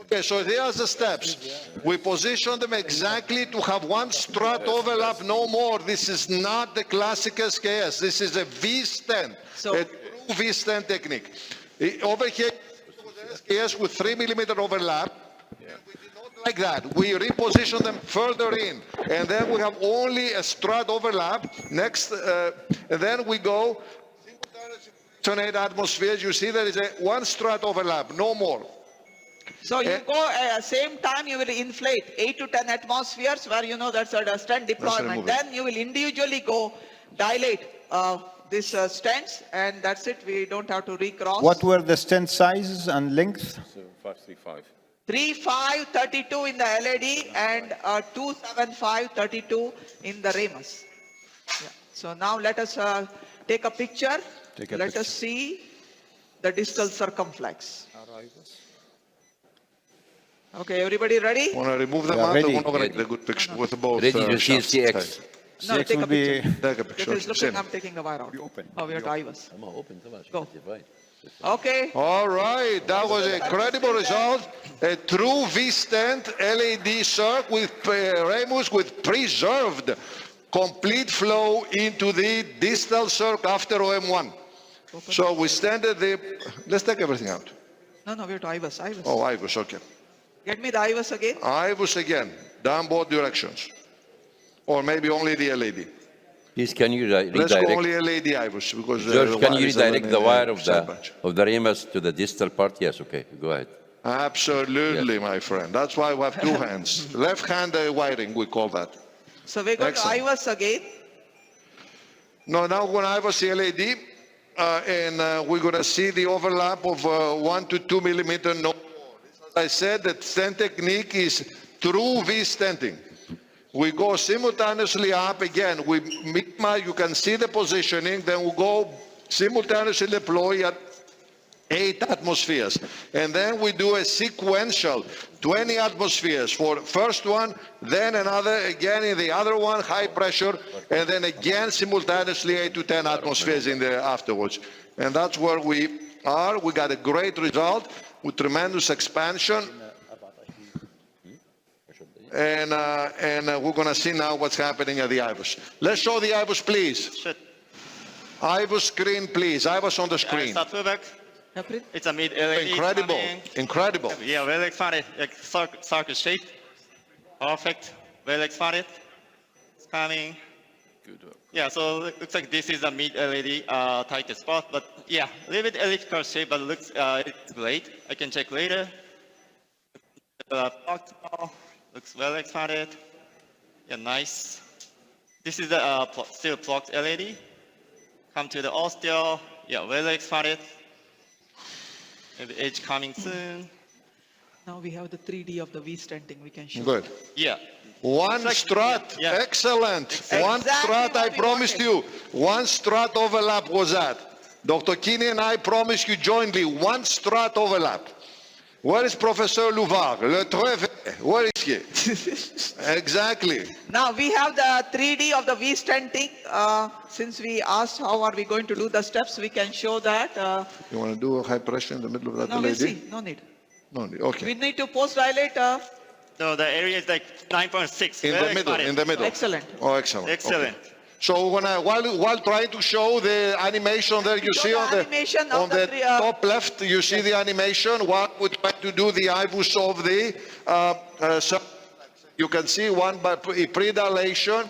[SPEAKER 2] Okay, so here's the steps. We position them exactly to have one strut overlap, no more. This is not the classic SKS. This is a V-stent,
[SPEAKER 4] So-
[SPEAKER 2] a true V-stent technique. Over here, SKS with 3 millimeter overlap. We did not like that. We reposition them further in, and then we have only a strut overlap. Next, and then we go 8 atmospheres. You see there is a one strut overlap, no more.
[SPEAKER 4] So you go same time you will inflate 8 to 10 atmospheres where you know that's a stent deployment.
[SPEAKER 2] remove it.
[SPEAKER 4] Then you will individually go dilate this stents and that's it. We don't have to recross.
[SPEAKER 1] What were the stent sizes and length?
[SPEAKER 6] So 535.
[SPEAKER 4] 35, 32 in the LAD and 275, 32 in the Ramus. Yeah. So now let us take a picture.
[SPEAKER 1] Take a
[SPEAKER 4] Let
[SPEAKER 1] picture.
[SPEAKER 4] us see the distal circumflex. Okay, everybody ready?
[SPEAKER 2] Want to remove them
[SPEAKER 1] We are
[SPEAKER 2] out?
[SPEAKER 1] ready.
[SPEAKER 2] I want to make the good picture with both
[SPEAKER 5] Ready to see
[SPEAKER 2] shafts.
[SPEAKER 5] CX.
[SPEAKER 4] No,
[SPEAKER 1] CX
[SPEAKER 4] take
[SPEAKER 1] will
[SPEAKER 4] a
[SPEAKER 1] be
[SPEAKER 4] picture.
[SPEAKER 2] Take a
[SPEAKER 4] If
[SPEAKER 2] picture.
[SPEAKER 4] it's looking,
[SPEAKER 2] Send.
[SPEAKER 4] I'm taking the wire out. Oh, we are to IVAS. Go.
[SPEAKER 5] Go.
[SPEAKER 4] Okay.
[SPEAKER 2] All right, that was a credible result. A true V-stent LED circ with Remus with preserved complete flow into the distal circ after OM1. So we standard the, let's take everything out.
[SPEAKER 4] No, we are to IVAS. IVAS.
[SPEAKER 2] Oh, IVUS, okay.
[SPEAKER 4] Get me the IVAS again.
[SPEAKER 2] IVUS again, down both directions. Or maybe only the LED.
[SPEAKER 5] Please, can you
[SPEAKER 2] Let's go
[SPEAKER 5] redirect?
[SPEAKER 2] only LED IVUS because
[SPEAKER 5] George,
[SPEAKER 2] the
[SPEAKER 5] can
[SPEAKER 2] wire
[SPEAKER 5] you
[SPEAKER 2] is
[SPEAKER 5] redirect the wire of
[SPEAKER 2] side
[SPEAKER 5] the
[SPEAKER 2] branch.
[SPEAKER 5] Ramus to the distal part? Yes, okay, go ahead.
[SPEAKER 2] Absolutely, my friend. That's why we have two hands. Left-hand wiring, we call that.
[SPEAKER 4] So we go to
[SPEAKER 2] Excellent.
[SPEAKER 4] IVAS again.
[SPEAKER 2] No, now we're going to IVUS LED, and we're going to see the overlap of 1 to 2 millimeter. No more. As I said, the stent technique is true V-stenting. We go simultaneously up again. We minimize, you can see the positioning, then we go simultaneously deploy at 8 atmospheres. And then we do a sequential 20 atmospheres for first one, then another again in the other one, high pressure, and then again simultaneously 8 to 10 atmospheres in the afterwards. And that's where we are. We got a great result with tremendous expansion. And we're going to see now what's happening at the IVUS. Let's show the IVUS, please.
[SPEAKER 9] Shit.
[SPEAKER 2] IVUS screen, please. IVUS on the screen.
[SPEAKER 9] Start feedback. It's a mid LED.
[SPEAKER 2] Incredible,
[SPEAKER 9] scanning.
[SPEAKER 2] incredible.
[SPEAKER 9] Yeah, well excited. Like circle shape. Perfect. Well excited. Scanning.
[SPEAKER 6] Good work.
[SPEAKER 9] Yeah, so it looks like this is a mid LED tightest spot, but yeah, a little bit elliptical shape, but looks it's great. I can check later. The proximal looks well expanded. Yeah, nice. This is the still blocked LED. Come to the osteo. Yeah, well expanded. And the edge coming soon.
[SPEAKER 4] Now we have the 3D of the V stenting we can show.
[SPEAKER 2] Good.
[SPEAKER 9] Yeah.
[SPEAKER 2] One strut,
[SPEAKER 9] yeah.
[SPEAKER 2] excellent. One
[SPEAKER 4] Exactly
[SPEAKER 2] strut, I
[SPEAKER 4] what we
[SPEAKER 2] promised
[SPEAKER 4] wanted.
[SPEAKER 2] you. One strut overlap was that. Dr. Kinney and I promised you jointly one strut overlap. Where is Professor Louvar? Le Treve? Where is he? Exactly.
[SPEAKER 4] Now we have the 3D of the V stenting. Since we asked how are we going to do the steps, we can show that.
[SPEAKER 2] You want to do a high pressure in the middle of that
[SPEAKER 4] No, we'll
[SPEAKER 2] lady?
[SPEAKER 4] see. No need.
[SPEAKER 2] No, okay.
[SPEAKER 4] We need to post dilate.
[SPEAKER 9] So the area is like 9.6.
[SPEAKER 2] In
[SPEAKER 9] well
[SPEAKER 2] the middle,
[SPEAKER 9] expanded.
[SPEAKER 2] in the middle.
[SPEAKER 4] Excellent.
[SPEAKER 2] Oh, excellent.
[SPEAKER 9] Excellent.
[SPEAKER 2] Okay. So while trying to show the animation there, you
[SPEAKER 4] Show
[SPEAKER 2] see
[SPEAKER 4] the
[SPEAKER 2] on
[SPEAKER 4] animation
[SPEAKER 2] on
[SPEAKER 4] of
[SPEAKER 2] the
[SPEAKER 4] the three,
[SPEAKER 2] top left, you see the animation. While we try to do the IVUS of the, you can see one by predilation.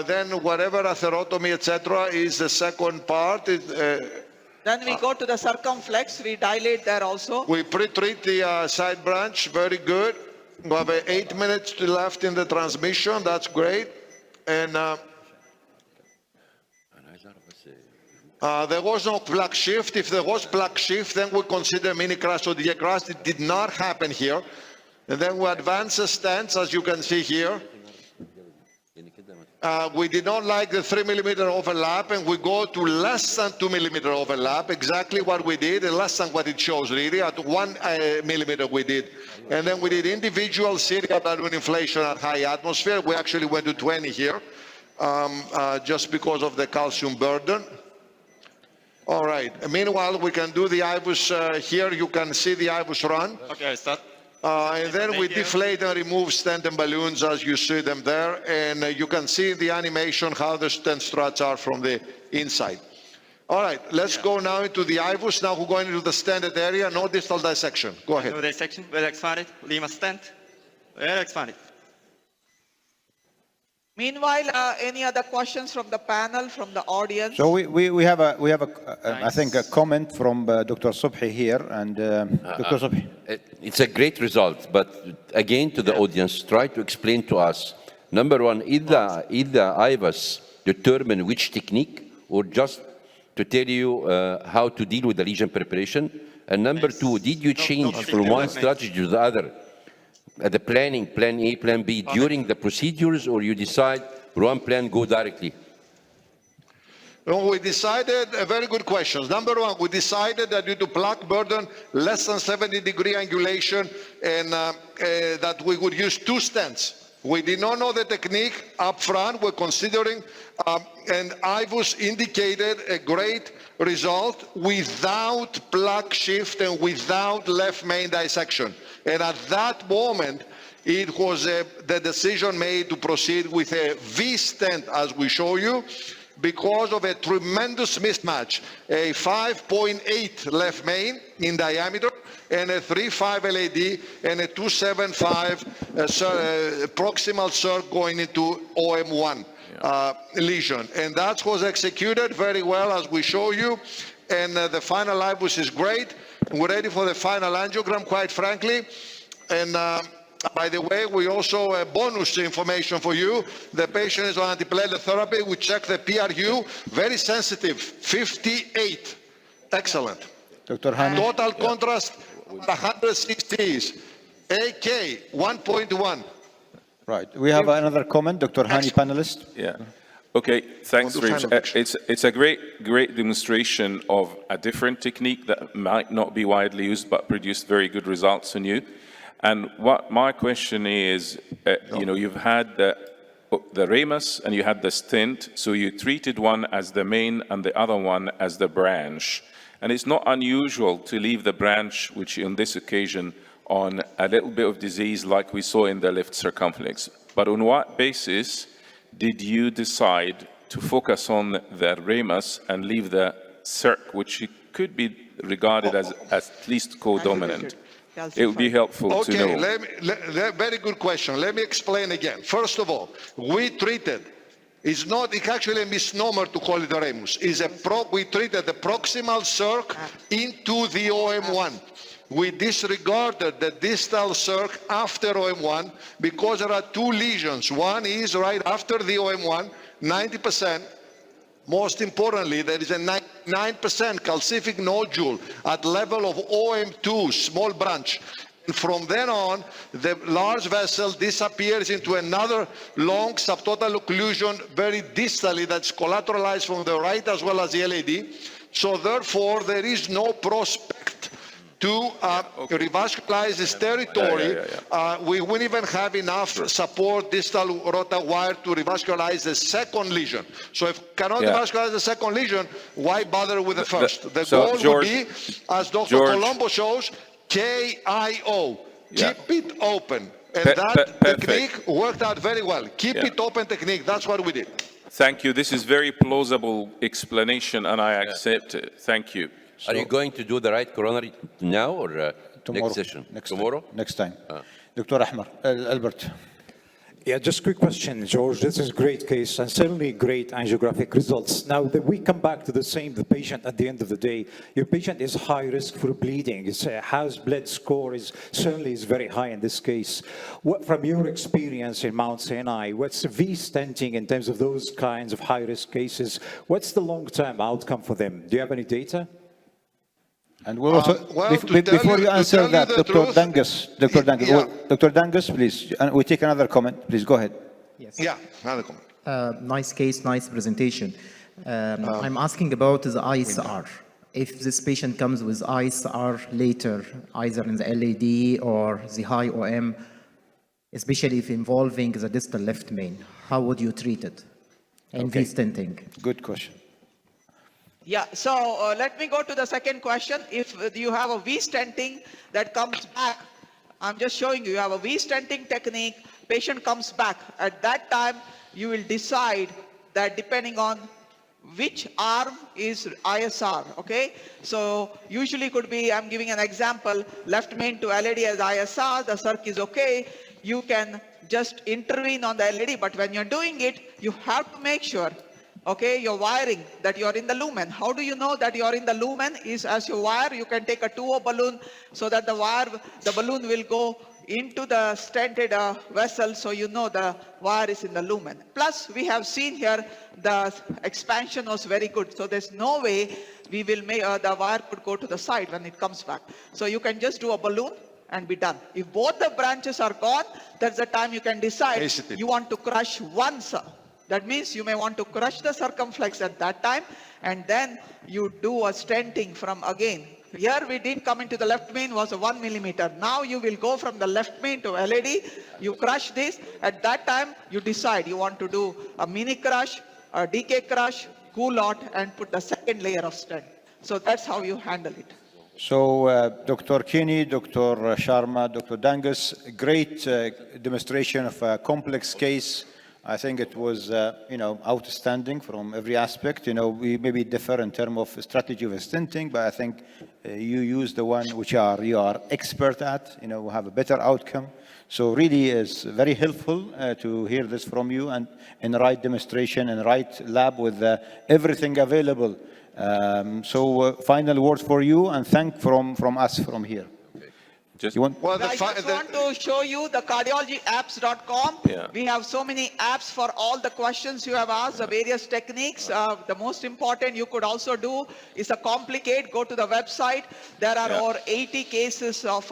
[SPEAKER 2] Then whatever atherotomy, etc., is the second part.
[SPEAKER 4] Then we go to the circumflex. We dilate there also.
[SPEAKER 2] We pre-treat the side branch. Very good. We have 8 minutes left in the transmission. That's great. And there was no plaque shift. If there was plaque shift, then we consider mini crash or the crash. It did not happen here. And then we advance the stents, as you can see here. We did not like the 3 millimeter overlap, and we go to less than 2 millimeter overlap. Exactly what we did, and less than what it shows really. At 1 millimeter we did. And then we did individual serial balloon inflation at high atmosphere. We actually went to 20 here, just because of the calcium burden. All right. Meanwhile, we can do the IVUS here. You can see the IVUS run.
[SPEAKER 9] Okay, start.
[SPEAKER 2] And then we deflate and remove stent and balloons as you see them there. And you can see in the animation how the stent struts are from the inside. All right, let's go now into the IVUS. Now we're going into the stented area. No distal dissection. Go ahead.
[SPEAKER 9] No dissection, well expanded. Lima stent, well expanded.
[SPEAKER 4] Meanwhile, any other questions from the panel, from the audience?
[SPEAKER 1] So we have I think a comment from Dr. Subhi here, and Dr. Subhi.
[SPEAKER 5] It's a great result, but again to the audience, try to explain to us, number one, is the IVUS determine which technique or just to tell you how to deal with the lesion preparation? And number two, did you change from one strategy to the other? The planning, plan A, plan B, during the procedures, or you decide one plan, go directly?
[SPEAKER 2] No, we decided, very good questions. Number one, we decided that due to plaque burden, less than 70-degree angulation, and that we would use 2 stents. We did not know the technique up front. We're considering, and IVUS indicated a great result without plaque shift and without left main dissection. And at that moment, it was the decision made to proceed with a V stent, as we show you, because of a tremendous mismatch, a 5.8 left main in diameter and a 3.5 LAD and a 2.75 proximal circ going into OM1 lesion. And that was executed very well, as we show you. And the final IVUS is great. We're ready for the final angiogram, quite frankly. And by the way, we also bonus information for you. The patient is on antiplatelet therapy. We check the PRU, very sensitive, 58. Excellent.
[SPEAKER 1] Dr. Hani.
[SPEAKER 2] Total contrast, 160s. AK, 1.1.
[SPEAKER 1] Right. We have another comment, Dr. Hani, panelist.
[SPEAKER 6] Yeah. Okay, thanks, Rich. It's a great demonstration of a different technique that might not be widely used, but produced very good results on you. And what my question is, you know, you've had the ramus and you had the stent, so you treated one as the main and the other one as the branch. And it's not unusual to leave the branch, which on this occasion, on a little bit of disease like we saw in the left circumflex. But on what basis did you decide to focus on the ramus and leave the circ, which could be regarded as at least co-dominant? It would be helpful to know.
[SPEAKER 2] Okay, very good question. Let me explain again. First of all, we treated, it's actually a misnomer to call it a ramus. We treated the proximal circ into the OM1. we disregarded the distal circ after OM1 because there are two lesions. One is right after the OM1, 90%. Most importantly, there is a 9% calcific nodule at level of OM2, small branch. And from then on, the large vessel disappears into another long subtotal occlusion, very distally, that's collateralized from the right as well as the LAD. So therefore, there is no prospect to revascularize this territory. We wouldn't even have enough support distal rota wire to revascularize the second lesion. So if cannot revascularize the second lesion, why bother with the first? The goal would be, as Dr. Colombo shows, KIO, keep it open. And that technique worked out very well. Keep it open technique, that's what we did.
[SPEAKER 6] Thank you. This is very plausible explanation, and I accept it. Thank you.
[SPEAKER 5] Are you going to do the right coronary now or
[SPEAKER 1] tomorrow,
[SPEAKER 5] next session? Tomorrow?
[SPEAKER 1] Next time. Dr. Albert.
[SPEAKER 7] Yeah, just a quick question, George. This is a great case and certainly great angiographic results. Now, we come back to the patient at the end of the day. Your patient is high risk for bleeding. His house blood score is certainly very high in this case. From your experience in Mount Sinai, what's V-stenting in terms of those kinds of high-risk cases? What's the long-term outcome for them? Do you have any data?
[SPEAKER 1] And we'll also, before you answer that, Dr. Dangus, Dr. Dangus, please, we take another comment. Please go ahead.
[SPEAKER 13] Yes.
[SPEAKER 2] Yeah, another comment.
[SPEAKER 13] Nice case, nice presentation. I'm asking about the ISR. If this patient comes with ISR later, either in the LAD or the high OM, especially if involving the distal left main, how would you treat it? And V-stenting.
[SPEAKER 1] Good question.
[SPEAKER 4] Yeah, so let me go to the second question. If you have a V-stenting that comes back, I'm just showing you, you have a V-stenting technique, patient comes back. At that time, you will decide that depending on which arm is ISR, okay? So usually could be, I'm giving an example, left main to LAD as ISR, the circ is okay. You can just intervene on the LAD, but when you're doing it, you have to make sure, okay, your wiring, that you're in the lumen. How do you know that you're in the lumen? Is as you wire, you can take a 2O balloon so that the balloon will go into the stented vessel, so you know the wire is in the lumen. Plus, we have seen here the expansion was very good, so there's no way we will make the wire could go to the side when it comes back. So you can just do a balloon and be done. If both the branches are gone, that's the time you can decide you want to crush one. That means you may want to crush the circumflex at that time, and then you do a stenting from again. Here we did come into the left main was a 1 millimeter. Now you will go from the left main to LAD, you crush this. At that time, you decide you want to do a mini crush, a DK crush, cool out, and put the second layer of stent. So that's how you handle it.
[SPEAKER 1] So Dr. Kinney, Dr. Sharma, Dr. Dangus, great demonstration of a complex case. I think it was, outstanding from every aspect. We maybe differ in terms of strategy of stenting, but I think you use the one which you are expert at, have a better outcome. So really is very helpful to hear this from you and in the right demonstration and right lab with everything available. So final words for you and thank from us from here.
[SPEAKER 4] I just want to show you the cardiologyapps.com.
[SPEAKER 6] Yeah.
[SPEAKER 4] We have so many apps for all the questions you have asked, the various techniques. The most important you could also do is a complicate. Go to the website. There are over 80 cases of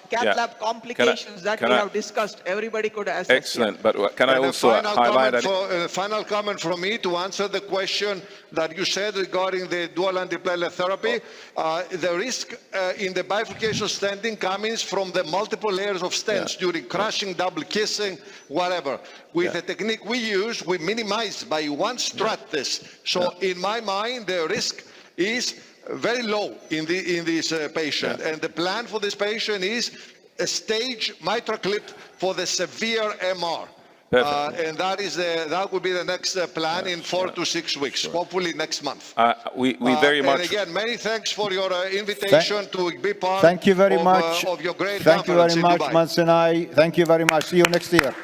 [SPEAKER 4] cath lab complications that we have discussed. Everybody could assess.
[SPEAKER 6] Excellent. But can I also highlight that?
[SPEAKER 2] Final comment from me to answer the question that you said regarding the dual antiplatelet therapy. The risk in the bifurcation stenting comes from the multiple layers of stents during crushing, double kissing, whatever. With the technique we use, we minimize by one strut this. So in my mind, the risk is very low in this patient. And the plan for this patient is a stage mitral clip for the severe MR. And that will be the next plan in 4 to 6 weeks, hopefully next month.
[SPEAKER 6] We very much.
[SPEAKER 2] And again, many thanks for your invitation to be part
[SPEAKER 1] Thank you very much.
[SPEAKER 2] Of your great
[SPEAKER 1] Thank you
[SPEAKER 2] conference
[SPEAKER 1] very much,
[SPEAKER 2] in Dubai.
[SPEAKER 1] Mount Sinai. Thank you very much. See you next year.